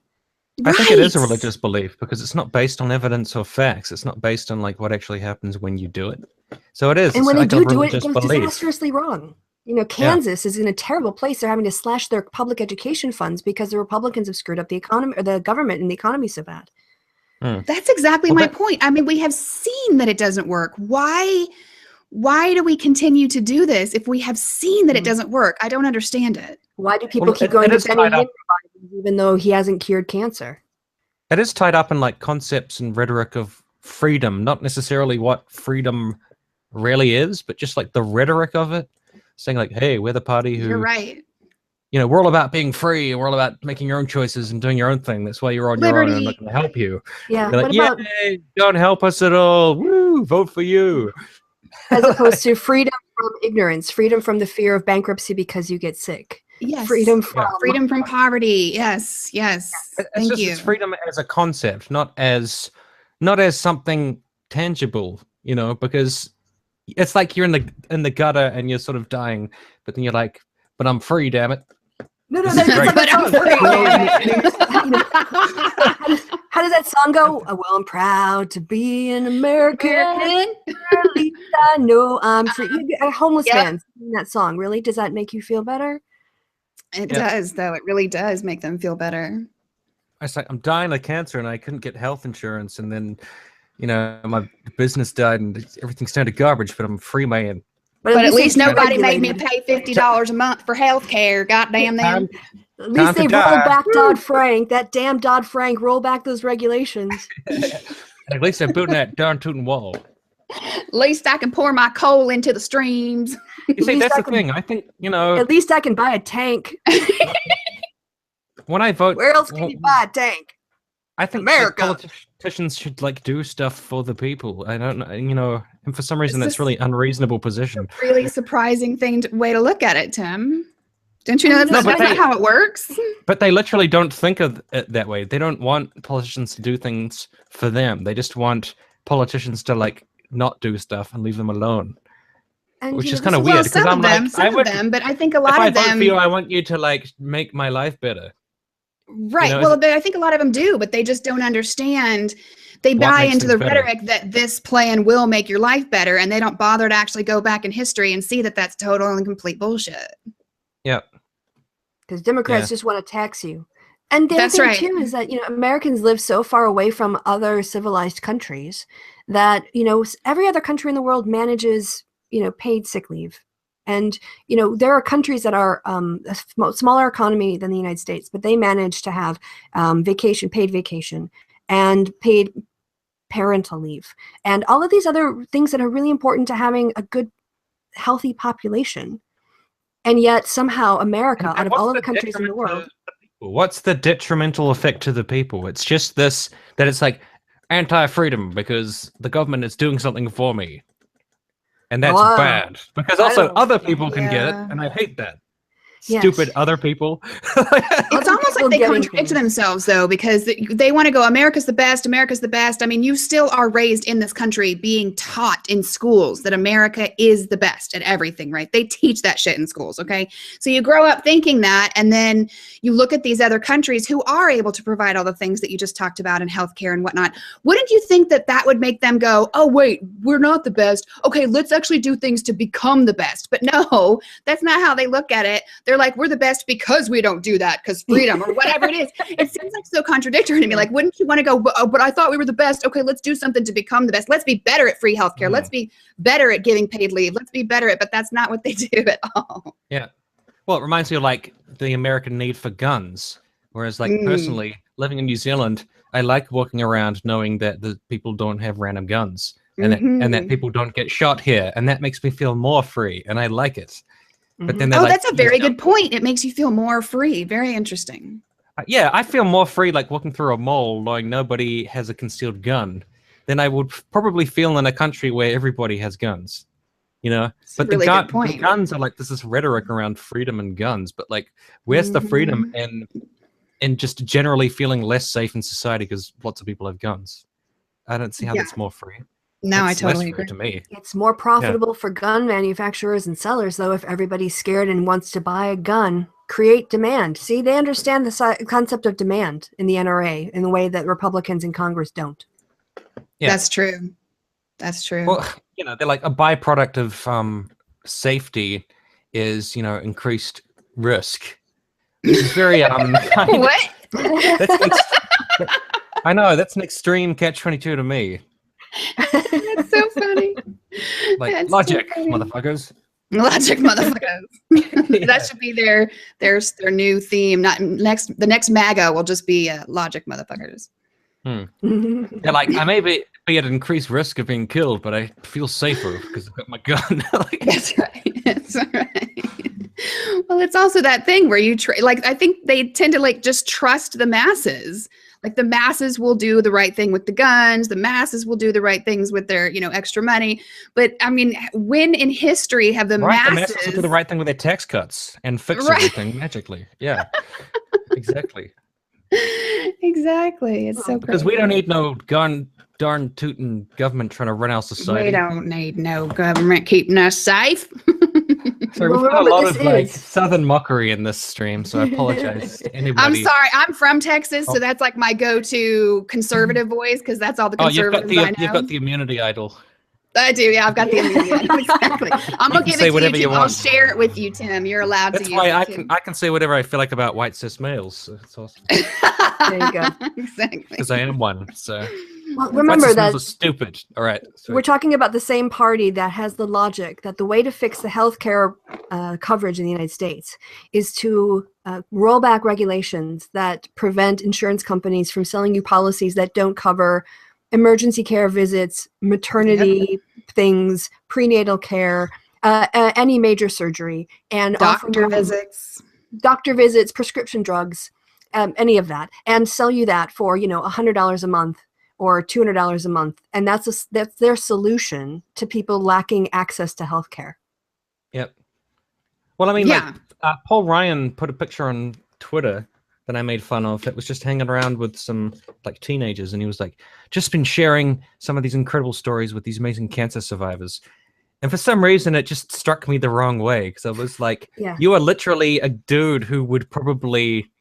I think it is a religious belief because it's not based on evidence or facts. It's not based on like what actually happens when you do it. So it is. And when they like do it, it goes disastrously wrong. You know, Kansas is in a terrible place. They're having to slash their public education funds because the Republicans have screwed up the economy, or the government and the economy so bad. That's exactly my point. I mean, we have seen that it doesn't work. Why do we continue to do this if we have seen that it doesn't work? I don't understand it. Why do people keep going to Benny Hinn even though he hasn't cured cancer? It is tied up in like concepts and rhetoric of freedom, not necessarily what freedom really is, but just like the rhetoric of it, saying like, hey, we're the party who... You're right. You know, we're all about being free, and we're all about making your own choices and doing your own thing. That's why you're on your own, and I'm not going to help you. Yeah. Like, yay, don't help us at all. Woo, vote for you. As opposed to freedom from ignorance, freedom from the fear of bankruptcy because you get sick. Yes. Freedom from poverty. Yes. Thank you. It's freedom as a concept, not as something tangible. You know, because it's like you're in the gutter and you're sort of dying, but then you're like, but I'm free, damn it. No, but I'm free. How does that song go? Oh, well, I'm proud to be an American. At least I know I'm free. A homeless man singing that song. Really? Does that make you feel better? It does, though. It really does make them feel better. I was like, I'm dying of cancer and I couldn't get health insurance, and then, you know, my business died and everything's turned to garbage, but I'm a free man. But at least nobody made me pay $50 a month for health care. Goddamn them. At least they rolled back Dodd-Frank. That damn Dodd-Frank, roll back those regulations. At least they're building that darn tootin' wall. At least I can pour my coal into the streams. You see, that's the thing. I think, you know... At least I can buy a tank. When I vote... Where else can you buy a tank? I think politicians should like do stuff for the people. I don't know, you know, and for some reason that's really unreasonable position. Really surprising way to look at it, Tim. Don't you know that's not how it works? But they literally don't think of it that way. They don't want politicians to do things for them. They just want politicians to like not do stuff and leave them alone. And, which is kind of weird. Well, some of them, but I think a lot of them. If I vote for you, I want you to like make my life better. Right. You know, well, I think a lot of them do, but they just don't understand. They buy into the rhetoric that this plan will make your life better, and they don't bother to actually go back in history and see that that's total and complete bullshit. Yeah. Because Democrats just want to tax you. And the other thing, too, is that, you know, Americans live so far away from other civilized countries that, you know, every other country in the world manages, you know, paid sick leave. And, you know, there are countries that are a smaller economy than the United States, but they manage to have paid vacation, and paid parental leave, and all of these other things that are really important to having a good, healthy population. And yet somehow America, out of all of the countries in the world. What's the detrimental effect to the people? It's just this, that it's like anti-freedom because the government is doing something for me. And that's bad because also other people can get it, and I hate that. Stupid other people. It's almost like they contradict themselves, though, because they want to go, America's the best, America's the best. I mean, you still are raised in this country being taught in schools that America is the best at everything, right? They teach that shit in schools, okay? So you grow up thinking that, and then you look at these other countries who are able to provide all the things that you just talked about in healthcare and whatnot. Wouldn't you think that that would make them go, oh, wait, we're not the best. Okay, let's actually do things to become the best. But no, that's not how they look at it. They're like, we're the best because we don't do that, because freedom or whatever it is. It seems like so contradictory to me. Like, wouldn't you want to go, but I thought we were the best. Okay, let's do something to become the best. Let's be better at free healthcare. Let's be better at giving paid leave. Let's be better at, but that's not what they do at all. Yeah. Well, it reminds me of like the American need for guns. Whereas like personally, living in New Zealand, I like walking around knowing that the people don't have random guns and that people don't get shot here. And that makes me feel more free. And I like it. But then that's a very good point. It makes you feel more free. Very interesting. Yeah, I feel more free like walking through a mall knowing nobody has a concealed gun than I would probably feel in a country where everybody has guns. You know, but really the guns are like this rhetoric around freedom and guns, but like where's the freedom in just generally feeling less safe in society because lots of people have guns? I don't see how that's more free. No, I That's less totally fair agree. to me. It's more profitable for gun manufacturers and sellers, though, if everybody's scared and wants to buy a gun. Create demand. See, they understand the concept of demand in the NRA in the way that Republicans in Congress don't. Yeah. That's true. That's true. Well, they're like a byproduct of safety is, increased risk. It's very what? I know that's an extreme catch-22 to me. That's so funny. Like That's logic, so funny. motherfuckers. Logic, motherfuckers. Yeah. That should be their new theme. The next MAGA will just be logic, motherfuckers. Yeah, like I may be at increased risk of being killed, but I feel safer because I've got my gun. That's right. That's right. Well, it's also that thing where you I think they tend to just trust the masses. Like the masses will do the right thing with the guns. The masses will do the right things with their, extra money. But I mean, when in history have the masses will do the right thing with their tax cuts and fix everything magically? Yeah, exactly. Exactly. It's so because crazy. we don't need no darn tootin' government trying to run our society. We don't need no government keeping us safe. Sorry, we've got a lot of Southern mockery in this stream, so I apologize to anybody. I'm sorry. I'm from Texas, so that's like my go-to conservative voice because that's all the conservatives I know. You've got the immunity idol. I do, yeah. I've got the immunity idol. Exactly. I'm gonna give it to you, Tim. I'll share it with you, Tim. You're allowed to use it. That's why I can say whatever I feel like about white cis males. So it's awesome. There you go. Exactly. Because I am one. So. Well, remember that was stupid. All right. Sorry. We're talking about the same party that has the logic that the way to fix the healthcare coverage in the United States is to roll back regulations that prevent insurance companies from selling you policies that don't cover emergency care visits, maternity things, prenatal care, any major surgery, and doctor visits, prescription drugs, any of that, and sell you that for $100 a month. Or $200 a month, and that's their solution to people lacking access to healthcare. Yep. Well, I mean, Paul Ryan put a picture on Twitter that I made fun of. It was just hanging around with some teenagers, and he was like, just been sharing some of these incredible stories with these amazing cancer survivors. And for some reason, it just struck me the wrong way because I was like, you are literally a dude who would probably.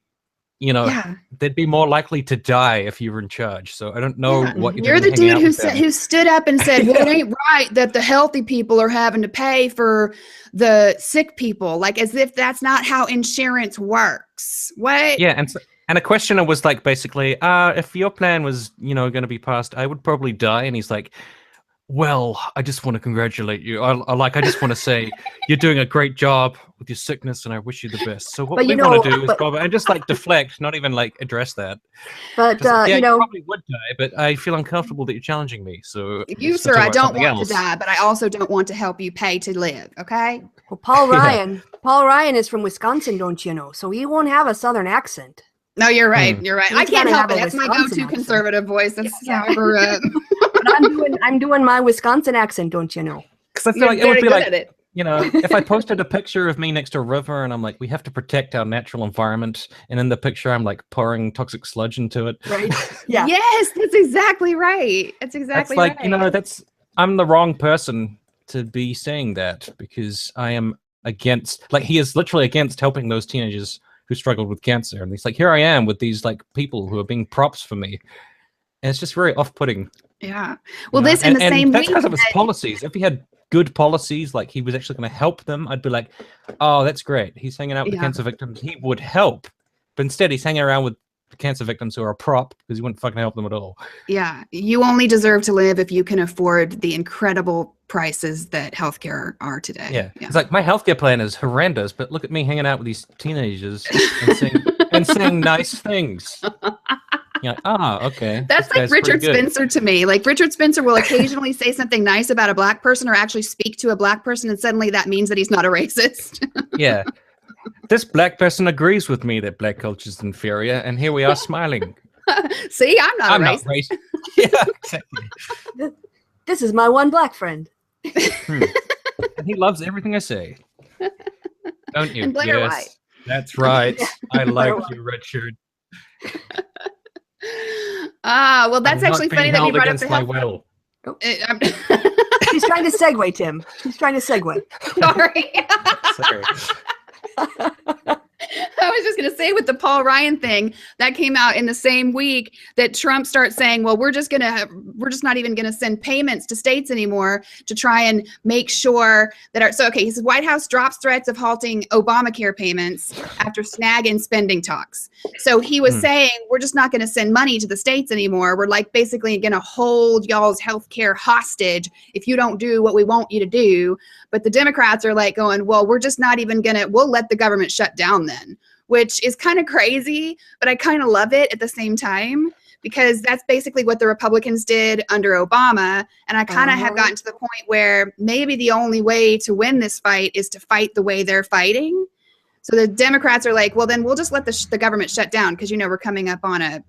They'd be more likely to die if you were in charge. So I don't know what you're the dude who stood up and said, well, it ain't right that the healthy people are having to pay for the sick people, as if that's not how insurance works. What? Yeah, and a questioner was like, basically, if your plan was, going to be passed, I would probably die. And he's like, well, I just want to congratulate you. I just want to say you're doing a great job with your sickness, and I wish you the best. So what we want to do is probably and just deflect, not even address that. But you probably would die, but I feel uncomfortable that you're challenging me. So sir, I don't want to die, but I also don't want to help you pay to live. Okay. Well, Paul Ryan is from Wisconsin, don't you know? So he won't have a Southern accent. No, you're right. You're right. I can't help it. That's my go-to conservative voice. That's however. I'm doing my Wisconsin accent, don't you know? Because I feel like it would be like, if I posted a picture of me next to a river and I'm like, we have to protect our natural environment, and in the picture I'm pouring toxic sludge into it. Right. Yeah. Yes, that's exactly right. That's exactly right. I'm the wrong person to be saying that because I am against. He is literally against helping those teenagers who struggled with cancer, and he's like, here I am with these people who are being props for me, and it's just very off-putting. Yeah. Well, this in the same that's because of his policies. If he had good policies, he was actually going to help them, I'd be like, oh, that's great. He's hanging out with the cancer victims. He would help. But instead, he's hanging around with the cancer victims who are a prop because he wouldn't fucking help them at all. Yeah. You only deserve to live if you can afford the incredible prices that healthcare are today. Yeah. It's my healthcare plan is horrendous, but look at me hanging out with these teenagers and saying nice things. Okay. That's like Richard Spencer to me. Richard Spencer will occasionally say something nice about a black person or actually speak to a black person, and suddenly that means that he's not a racist. Yeah. This black person agrees with me that black culture is inferior, and here we are smiling. See, I'm not racist. Yeah, exactly. This is my one black friend. And he loves everything I say. Don't you? And Blair White. That's right. I like you, Richard. Well, that's actually funny that you brought up the health. She's trying to segue, Tim. She's trying to segue. Sorry. I was just going to say with the Paul Ryan thing that came out in the same week that Trump starts saying, well, we're just not even going to send payments to states anymore to try and make sure that he says White House drops threats of halting Obamacare payments after snagging spending talks. So he was saying, we're just not going to send money to the states anymore. We're like basically going to hold y'all's healthcare hostage if you don't do what we want you to do. But the Democrats are like going, well, we're just not even we'll let the government shut down then, which is kind of crazy, but I kind of love it at the same time because that's basically what the Republicans did under Obama. And I kind of have gotten to the point where maybe the only way to win this fight is to fight the way they're fighting. So the Democrats are like, well, then we'll just let the government shut down because, we're coming up on a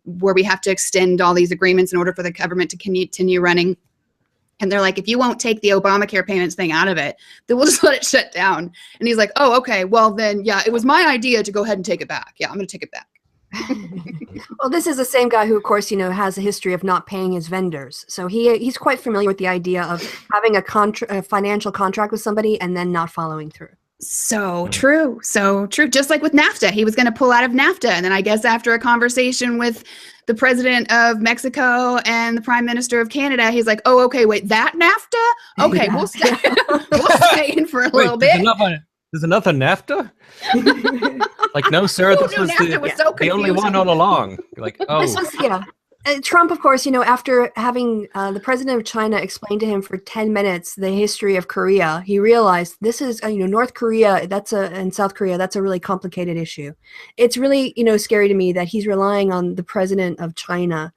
where we have to extend all these agreements in order for the government to continue running. And they're like, if you won't take the Obamacare payments thing out of it, then we'll just let it shut down. And he's like, oh, okay, well then, yeah, it was my idea to go ahead and take it back. Yeah, I'm going to take it back. Well, this is the same guy who, of course, has a history of not paying his vendors. So he's quite familiar with the idea of having a financial contract with somebody and then not following through. So true. So true. Just like with NAFTA, he was going to pull out of NAFTA. And then I guess after a conversation with the president of Mexico and the prime minister of Canada, he's like, oh, okay, wait, that NAFTA? Okay, yeah. we'll stay in for a little bit. There's another NAFTA? Like, no, sir, this was the only one all along. Like, oh. This was, Trump, of course, after having the president of China explain to him for 10 minutes the history of Korea, he realized this is, North Korea, and South Korea, that's a really complicated issue. It's really, scary to me that he's relying on the president of China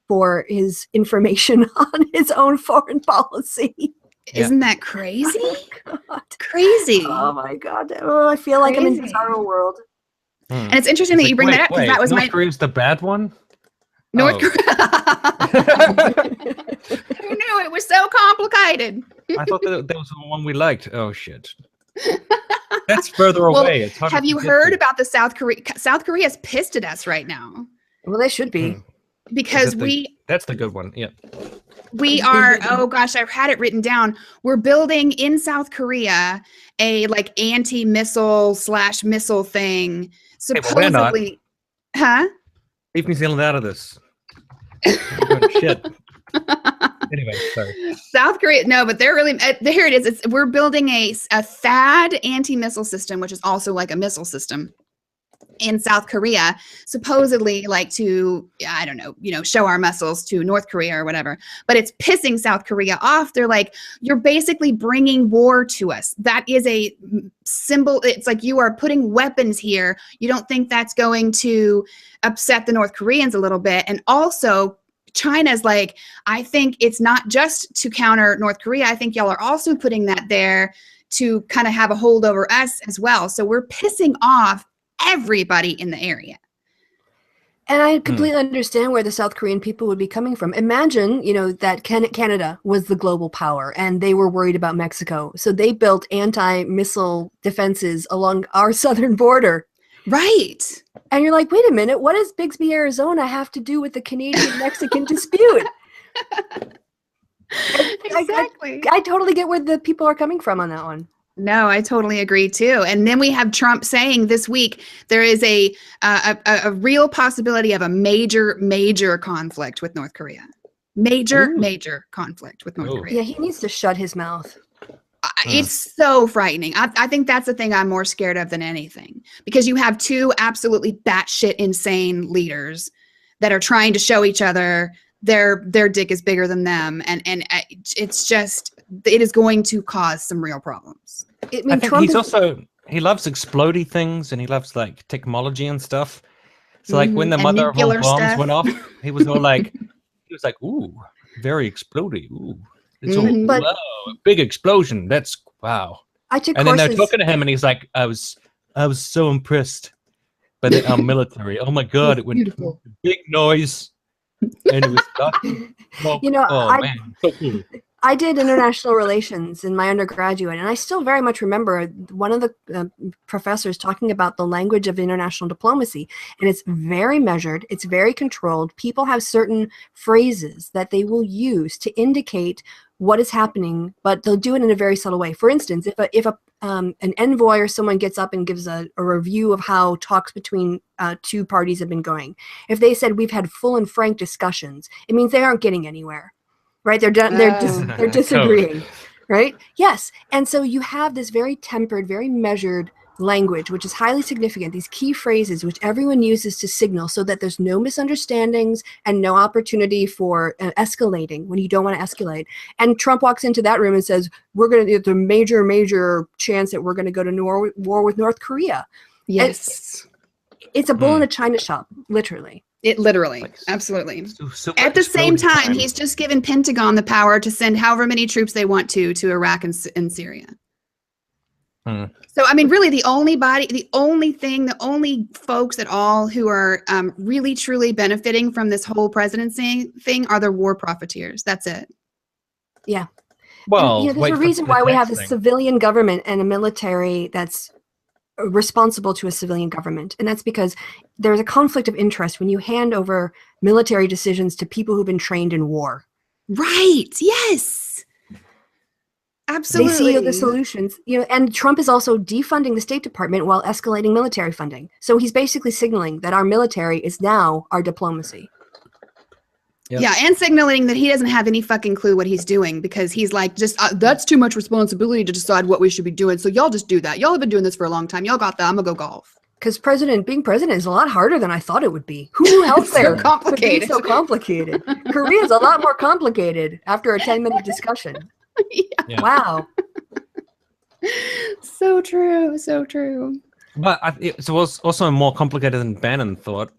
for his information on his own foreign policy. Yeah. Isn't that crazy? Oh my God. Crazy. Oh my God. Oh, I feel like I'm in bizarro world. And it's interesting that you bring that up because that was North Korea's the bad one? North Korea. Who knew it was so complicated? I thought that was the one we liked. Oh shit. That's further away. It's have you heard about the South Korea? South Korea is pissed at us right now. Well, they should be. Because that's the good one. Yeah. We are, oh gosh, I've had it written down. We're building in South Korea a anti-missile / missile thing. Supposedly. Huh? Leave New Zealand out of this. Shit. Anyway, sorry. South Korea, no, but they're really, here it is. We're building a THAAD anti-missile system, which is also like a missile system in South Korea, supposedly to, I don't know, show our muscles to North Korea or whatever, but it's pissing South Korea off. They're like, you're basically bringing war to us. That is a symbol. It's like you are putting weapons here. You don't think that's going to upset the North Koreans a little bit? And also China's like, I think it's not just to counter North Korea. I think y'all are also putting that there to kind of have a hold over us as well. So we're pissing off everybody in the area. And I completely understand where the South Korean people would be coming from. Imagine, that Canada was the global power and they were worried about Mexico. So they built anti-missile defenses along our southern border. Right. And you're like, wait a minute, what does Bixby, Arizona have to do with the Canadian-Mexican dispute? Exactly. I totally get where the people are coming from on that one. No, I totally agree too. And then we have Trump saying this week there is a real possibility of a major conflict with North Korea. Major conflict with North Korea. Yeah, he needs to shut his mouth. It's so frightening. I think that's the thing I'm more scared of than anything, because you have two absolutely batshit insane leaders that are trying to show each other their dick is bigger than them, and it's just, it is going to cause some real problems. I think he loves explodey things, and he loves technology and stuff. So when the mother of all bombs went off, he was all like, ooh, very explodey. Ooh, it's all wow, a big explosion. That's wow. And then they're talking to him, and he's like, I was so impressed by our military. Oh my God, it went big noise. And it was man, so cool. I did international relations in my undergraduate, and I still very much remember one of the professors talking about the language of international diplomacy, and it's very measured, it's very controlled. People have certain phrases that they will use to indicate what is happening, but they'll do it in a very subtle way. For instance, if an envoy or someone gets up and gives a review of how talks between two parties have been going, if they said we've had full and frank discussions, it means they aren't getting anywhere. Right, they're disagreeing, right? Yes, and so you have this very tempered, very measured language, which is highly significant. These key phrases, which everyone uses to signal, so that there's no misunderstandings and no opportunity for escalating when you don't want to escalate. And Trump walks into that room and says, "We're going to get the major chance that we're going to go to war with North Korea." Yes, it's a bull in a china shop, literally. It literally, absolutely. At the same time, he's just given Pentagon the power to send however many troops they want to Iraq and Syria. So, I mean, really, the only folks at all who are really, truly benefiting from this whole presidency thing are the war profiteers. That's it. Yeah. Well, and, there's a reason why we have a civilian government and a military that's responsible to a civilian government, and that's because there's a conflict of interest when you hand over military decisions to people who've been trained in war. Right. Yes. Absolutely. They see the solutions, and Trump is also defunding the State Department while escalating military funding. So he's basically signaling that our military is now our diplomacy. Yep. Yeah, and signaling that he doesn't have any fucking clue what he's doing, because he's like, just that's too much responsibility to decide what we should be doing. So y'all just do that. Y'all have been doing this for a long time. Y'all got that. I'm gonna go golf. Because being president is a lot harder than I thought it would be. Who knew healthcare would be so complicated? Korea's a lot more complicated after a 10-minute discussion. Yeah. Wow. So true. So true. But it was also more complicated than Bannon thought.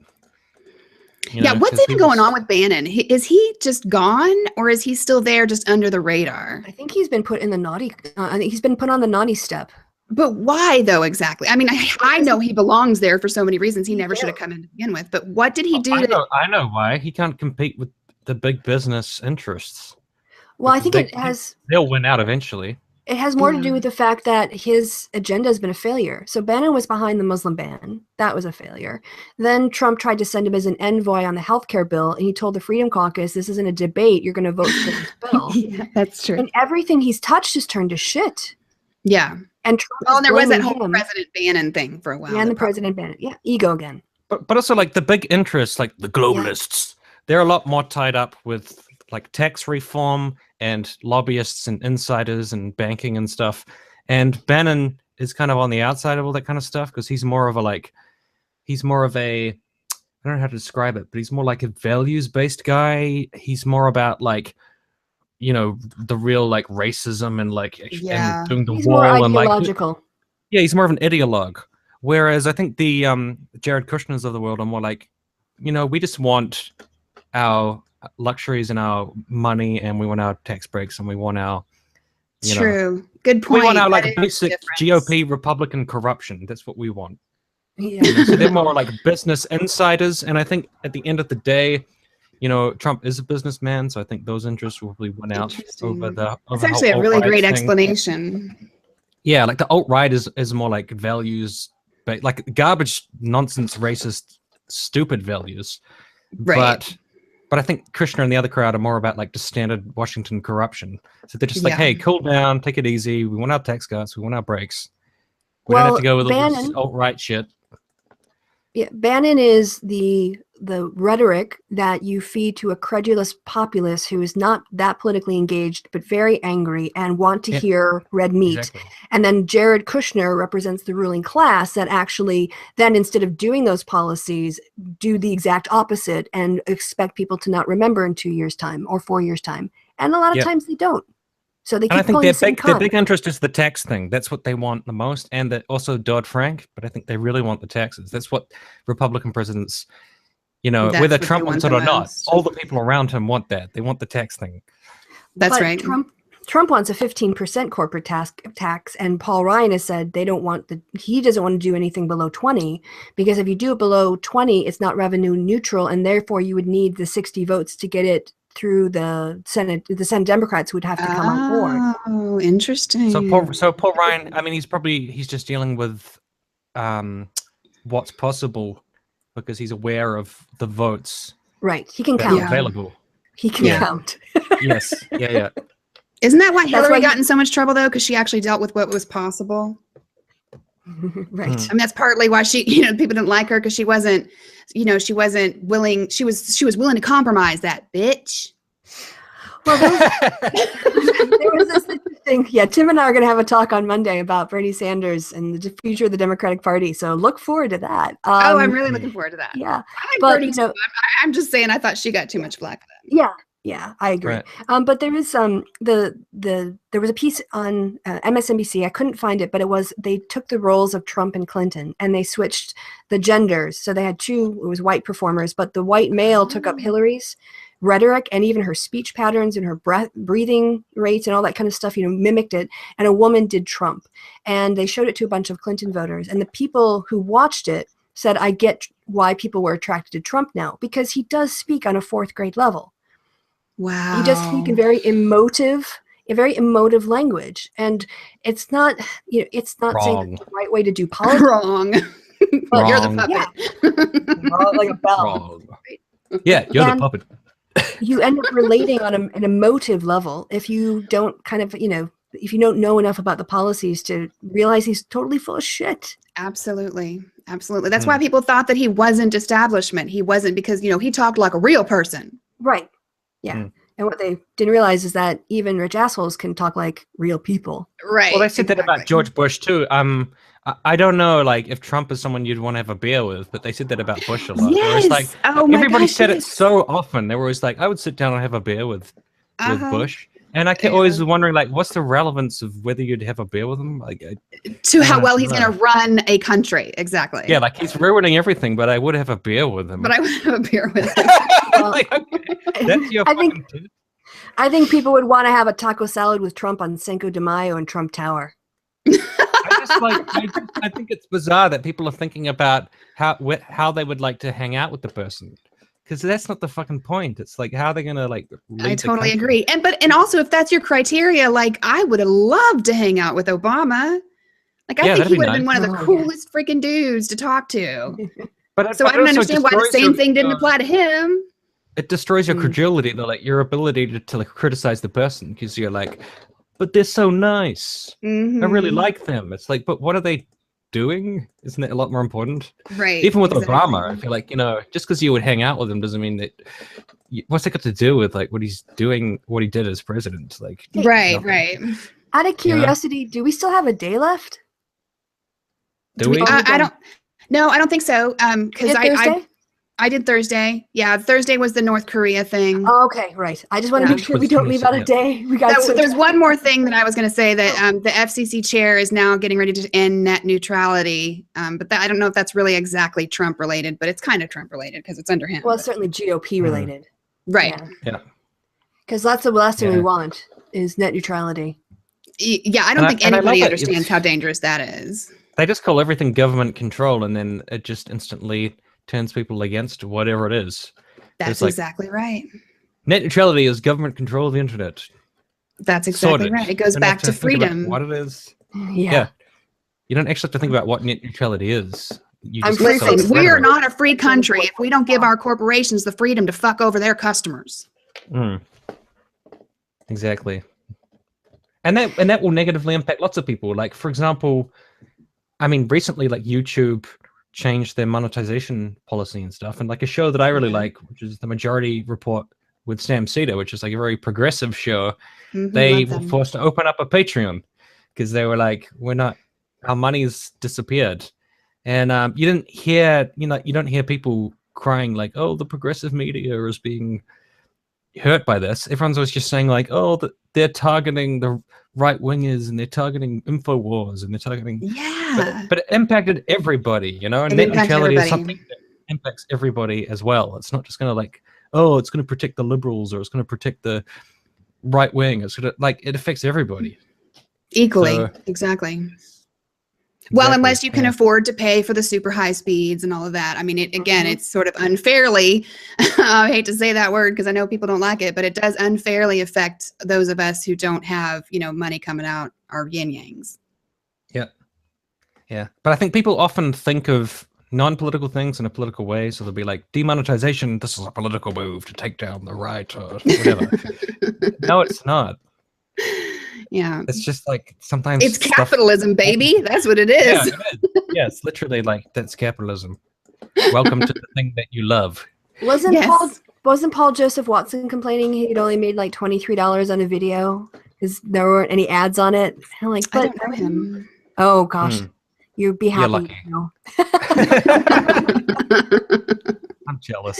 What's even going on with Bannon? Is he just gone, or is he still there, just under the radar? I think he's been put in the naughty. He's been put on the naughty step. But why, though, exactly? I mean, I know he belongs there for so many reasons. He never should have come in to begin with. But what did he do? I know why. He can't compete with the big business interests. Well, I think they'll win out eventually. It has more to do with the fact that his agenda has been a failure. So Bannon was behind the Muslim ban. That was a failure. Then Trump tried to send him as an envoy on the healthcare bill, and he told the Freedom Caucus, this isn't a debate, you're going to vote for this bill. Yeah, that's true. And everything he's touched has turned to shit. Yeah. And Trump there was that whole President Bannon thing for a while. Yeah, and the President Bannon. Yeah, ego again. But also, like, the big interests, like the globalists, they're a lot more tied up with, like, tax reform and lobbyists and insiders and banking and stuff. And Bannon is kind of on the outside of all that kind of stuff, because he's more of a, I don't know how to describe it, but he's more like a values-based guy. He's more about, like, the real, like, racism and, like, and doing the he's wall. More and ideological. Like, yeah, he's more of an ideologue. Whereas I think the Jared Kushners of the world are more like, we just want our luxuries and our money, and we want our tax breaks, and we want our true good point. We want our basic GOP Republican corruption. That's what we want. Yeah. So they're more like business insiders, and I think at the end of the day, Trump is a businessman, so I think those interests will probably win out over the. It's actually a really great explanation. Yeah, like the alt-right is more like values, like garbage, nonsense, racist, stupid values, right? But I think Kushner and the other crowd are more about, like, just standard Washington corruption. So they're just like, hey, cool down, take it easy. We want our tax cuts. We want our breaks. We don't have to go with all this alt-right shit. Yeah, Bannon is the rhetoric that you feed to a credulous populace who is not that politically engaged, but very angry and want to hear red meat. Exactly. And then Jared Kushner represents the ruling class that actually then, instead of doing those policies, do the exact opposite and expect people to not remember in 2 years' time or 4 years' time. And a lot of times they don't. So they keep pulling the same con. Their big interest is the tax thing. That's what they want the most. And also Dodd-Frank, but I think they really want the taxes. That's what Republican presidents, whether Trump wants it or not, all the people around him want that. They want the tax thing. That's right. Trump wants a 15% corporate tax, and Paul Ryan has said he doesn't want to do anything below 20, because if you do it below 20, it's not revenue neutral, and therefore you would need the 60 votes to get it through the Senate Democrats would have to come on board. Oh, interesting. So Paul Ryan, I mean, he's just dealing with what's possible because he's aware of the votes. Right. He can that count. are available. He can count. Yes. Yeah. Isn't that why Hillary got in so much trouble though? Because she actually dealt with what was possible. Right. I mean, that's partly why she, people didn't like her because she wasn't willing. She was willing to compromise that bitch. Well, there was this thing. Yeah, Tim and I are going to have a talk on Monday about Bernie Sanders and the future of the Democratic Party. So look forward to that. I'm really looking forward to that. Yeah, but I'm just saying, I thought she got too much flack then. Yeah, I agree. Right. But there is there was a piece on MSNBC. I couldn't find it, but they took the roles of Trump and Clinton and they switched the genders. So they had two. It was white performers, but the white male took up Hillary's rhetoric and even her speech patterns and her breathing rates and all that kind of stuff, mimicked it. And a woman did Trump. And they showed it to a bunch of Clinton voters. And the people who watched it said, I get why people were attracted to Trump now, because he does speak on a fourth grade level. Wow. He does speak in very emotive language. And it's not, it's not saying that's the right way to do politics. Wrong. Well, you're the puppet. Yeah. Like a bell. Wrong. Yeah, you're the puppet. You end up relating on an emotive level if you don't if you don't know enough about the policies to realize he's totally full of shit. Absolutely. That's why people thought that he wasn't establishment. He wasn't because, he talked like a real person. Right. Yeah. And what they didn't realize is that even rich assholes can talk like real people. Right. Well, they said that about George Bush too. I don't know, if Trump is someone you'd want to have a beer with, but they said that about Bush a lot. Yes. Everybody said it so often. They were always like, I would sit down and have a beer with Bush. And I kept always wondering, what's the relevance of whether you'd have a beer with him? To how well he's going to run a country. Exactly. Yeah, he's ruining everything, but I would have a beer with him. But I would have a bear with him. That's your I think people would want to have a taco salad with Trump on Cinco de Mayo and Trump Tower. I think it's bizarre that people are thinking about how they would like to hang out with the person, because that's not the fucking point. It's how they're gonna I totally agree. And also if that's your criteria, I would have loved to hang out with Obama. I think he would have been one of the coolest freaking dudes to talk to. But I don't understand why the same thing didn't apply to him. It destroys your credulity, your ability to criticize the person, because you're but they're so nice. I really like them. It's but what are they doing? Isn't it a lot more important? Right. Even with Obama, I feel just because you would hang out with him doesn't mean that. What's it got to do with what he's doing, what he did as president? Right. Out of curiosity, do we still have a day left? Do we? I don't. No, I don't think so. Because I did Thursday. Yeah, Thursday was the North Korea thing. Oh, okay, right. I just want to make sure we don't leave out a day. There's one more thing that I was going to say, that the FCC chair is now getting ready to end net neutrality. But I don't know if that's really exactly Trump related, but it's kind of Trump related because it's under him. Well, it's certainly GOP related. Right. Yeah. Because that's the last thing we want is net neutrality. Yeah, I don't think anybody understands how dangerous that is. They just call everything government control, and then it just instantly turns people against whatever it is. That's exactly right. Net neutrality is government control of the internet. That's exactly right. It goes back to freedom. What it is. Yeah. You don't actually have to think about what net neutrality is. Listen, we are not a free country if we don't give our corporations the freedom to fuck over their customers. Exactly. And that will negatively impact lots of people. For example, recently YouTube changed their monetization policy and stuff, and a show that I really like, which is The Majority Report with Sam Cedar, which is a very progressive show. They were forced to open up a Patreon because they were our money's disappeared, and you don't hear people crying oh, the progressive media is being hurt by this. Everyone's always just saying they're targeting the right wingers and they're targeting InfoWars and they're targeting but it impacted everybody, and net neutrality is something that impacts everybody as well. It's not just gonna it's gonna protect the liberals or it's gonna protect the right wing. It's gonna it affects everybody equally. Exactly. Well, unless you can afford to pay for the super high speeds and all of that. I mean, again, it's sort of unfairly, I hate to say that word because I know people don't like it, but it does unfairly affect those of us who don't have, money coming out our yin-yangs. Yeah. Yeah. But I think people often think of non-political things in a political way. So they'll be like, demonetization, this is a political move to take down the right or whatever. No, it's not. Yeah. It's just like sometimes it's capitalism, baby. That's what it is. Yeah, it is. Yeah, it's literally like that's capitalism. Welcome to the thing that you love. Wasn't Paul Joseph Watson complaining he'd only made like $23 on a video because there weren't any ads on it? I'm like, but I don't know him. Oh gosh, you'd be happy. I'm jealous.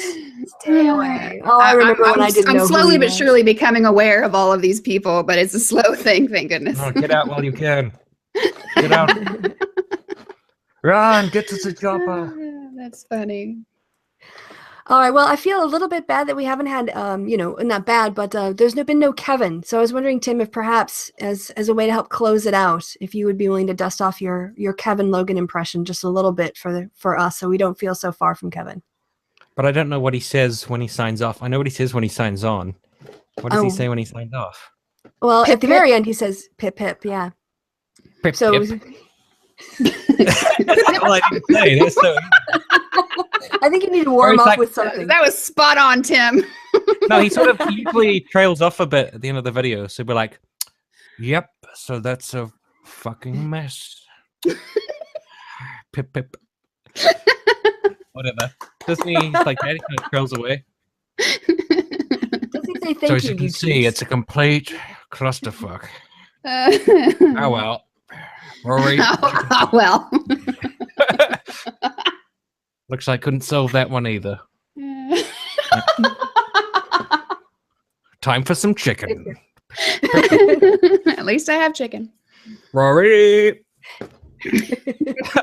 Stay away. Oh, I remember when I didn't know. I'm slowly but surely becoming aware of all of these people, but it's a slow thing, thank goodness. Oh, get out while you can. Get out. Run, get to the chopper. That's funny. All right, well, I feel a little bit bad that we haven't had, not bad, but there's been no Kevin. So I was wondering, Tim, if perhaps as a way to help close it out, if you would be willing to dust off your Kevin Logan impression just a little bit for us so we don't feel so far from Kevin. But I don't know what he says when he signs off. I know what he says when he signs on. What does he say when he signs off? Well, at the very end, he says, pip, pip, yeah. Pip, so, pip. That's all I need to say. That's so I think you need to warm up with something. That was spot on, Tim. No, he usually trails off a bit at the end of the video. So we're like, yep, so that's a fucking mess. Pip, pip. Whatever. Doesn't he, like, that? He kind of trails away. Does he say thank you? So as you can see, it's a complete clusterfuck. Oh, well. Rory. Oh, well. Looks like couldn't solve that one either. Time for some chicken. At least I have chicken. Rory.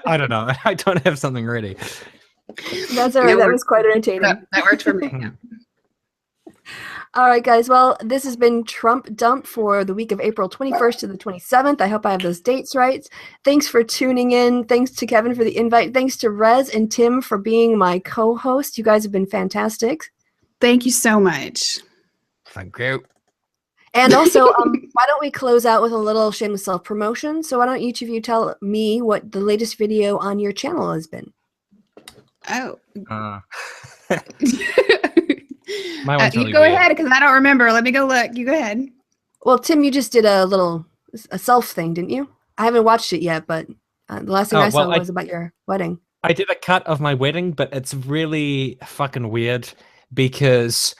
I don't know. I don't have something ready. That's all right. That was quite entertaining. That worked for me. Yeah. All right, guys. Well, this has been Trump Dump for the week of April 21st to the 27th. I hope I have those dates right. Thanks for tuning in. Thanks to Kevin for the invite. Thanks to Rez and Tim for being my co-host. You guys have been fantastic. Thank you so much. Thank you. And also, why don't we close out with a little shameless self-promotion? So why don't each of you tell me what the latest video on your channel has been? Oh. You go ahead, because I don't remember. Let me go look. You go ahead. Well, Tim, you just did a self thing, didn't you? I haven't watched it yet, but the last thing I saw was about your wedding. I did a cut of my wedding, but it's really fucking weird because,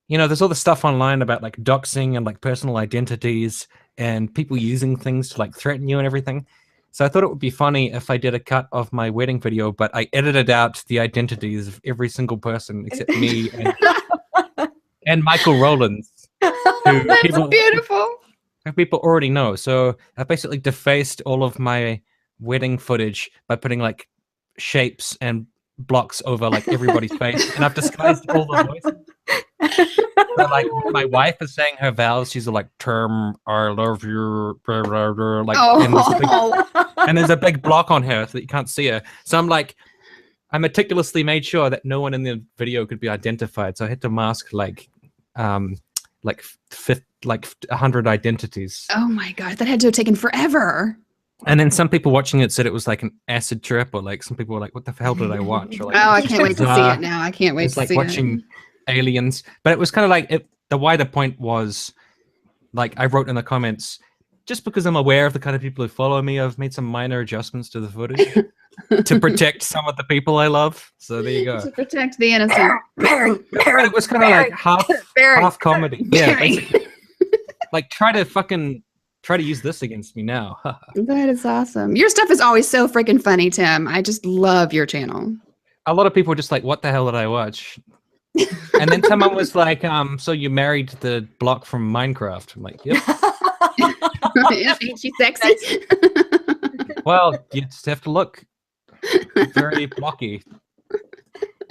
there's all the stuff online about like doxing and like personal identities and people using things to like threaten you and everything. So I thought it would be funny if I did a cut of my wedding video, but I edited out the identities of every single person except me and Michael Rowlands. That's beautiful. Who people already know. So I basically defaced all of my wedding footage by putting like shapes and blocks over like everybody's face, and I've disguised all the voices. So, like my wife is saying her vows, she's like, "Term, I love you," like, and there's a big block on her so that you can't see her. So I'm like, I meticulously made sure that no one in the video could be identified. So I had to mask like 100 identities. Oh my god, that had to have taken forever. And then some people watching it said it was like an acid trip, or like some people were like, "What the hell did I watch?" Or like, oh, I can't wait to see it now. I can't wait to see it. It's like watching aliens. But it was kind of like the wider point was, like I wrote in the comments, just because I'm aware of the kind of people who follow me, I've made some minor adjustments to the footage to protect some of the people I love. So there you go. To protect the innocent. It was kind of like half comedy. Yeah, basically. Like try to use this against me now. That is awesome. Your stuff is always so freaking funny, Tim. I just love your channel. A lot of people are just like, what the hell did I watch? And then someone was like, so you married the block from Minecraft. I'm like, yep. Yep, ain't she sexy? Well, you just have to look. Very blocky.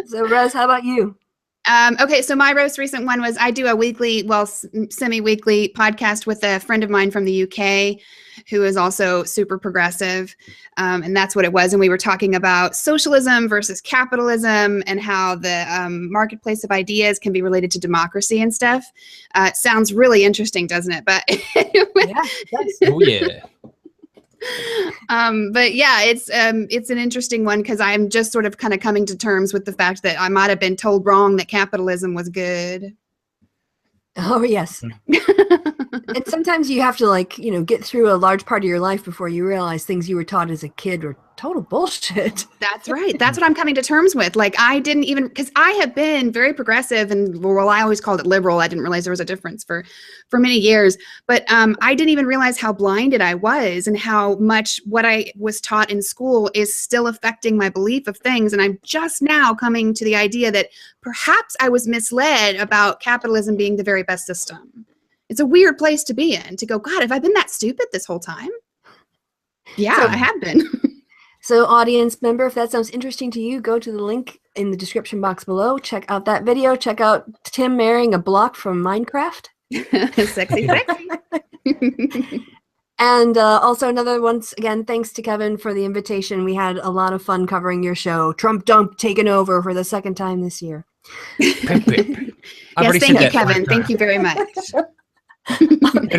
So, Rez, how about you? Okay, so my most recent one was I do a weekly, well, semi-weekly podcast with a friend of mine from the UK who is also super progressive. And that's what it was. And we were talking about socialism versus capitalism and how the marketplace of ideas can be related to democracy and stuff. It sounds really interesting, doesn't it? But Yeah, it does. Oh yeah. But yeah, it's an interesting one because I'm just sort of kind of coming to terms with the fact that I might have been told wrong that capitalism was good. Oh, yes. And sometimes you have to, like, you know, get through a large part of your life before you realize things you were taught as a kid were total bullshit. That's right. That's what I'm coming to terms with. Like, I didn't even, because I have been very progressive and, well, I always called it liberal. I didn't realize there was a difference for many years. But I didn't even realize how blinded I was and how much what I was taught in school is still affecting my belief of things. And I'm just now coming to the idea that perhaps I was misled about capitalism being the very best system. It's a weird place to be in, to go, God, have I been that stupid this whole time? Yeah, I have been. So audience member, if that sounds interesting to you, go to the link in the description box below. Check out that video. Check out Tim marrying a block from Minecraft. Sexy, sexy. And also another, once again, thanks to Kevin for the invitation. We had a lot of fun covering your show. Trump Dump taken over for the second time this year. Yes, thank you, Kevin. Thank you very much.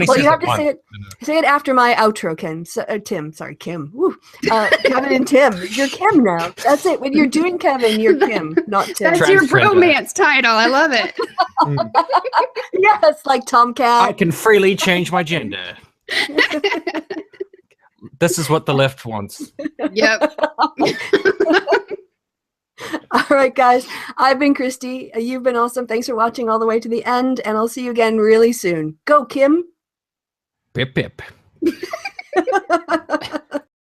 Well, you have to say it after my outro, Kim. Tim, sorry, Kim. Woo. Kevin and Tim. You're Kim now. That's it. When you're doing Kevin, you're Kim, not Tim. That's your bromance title. I love it. Yes, like Tomcat. I can freely change my gender. This is what the left wants. Yep. All right, guys. I've been Christy. You've been awesome. Thanks for watching all the way to the end, and I'll see you again really soon. Go, Kim. Pip, pip.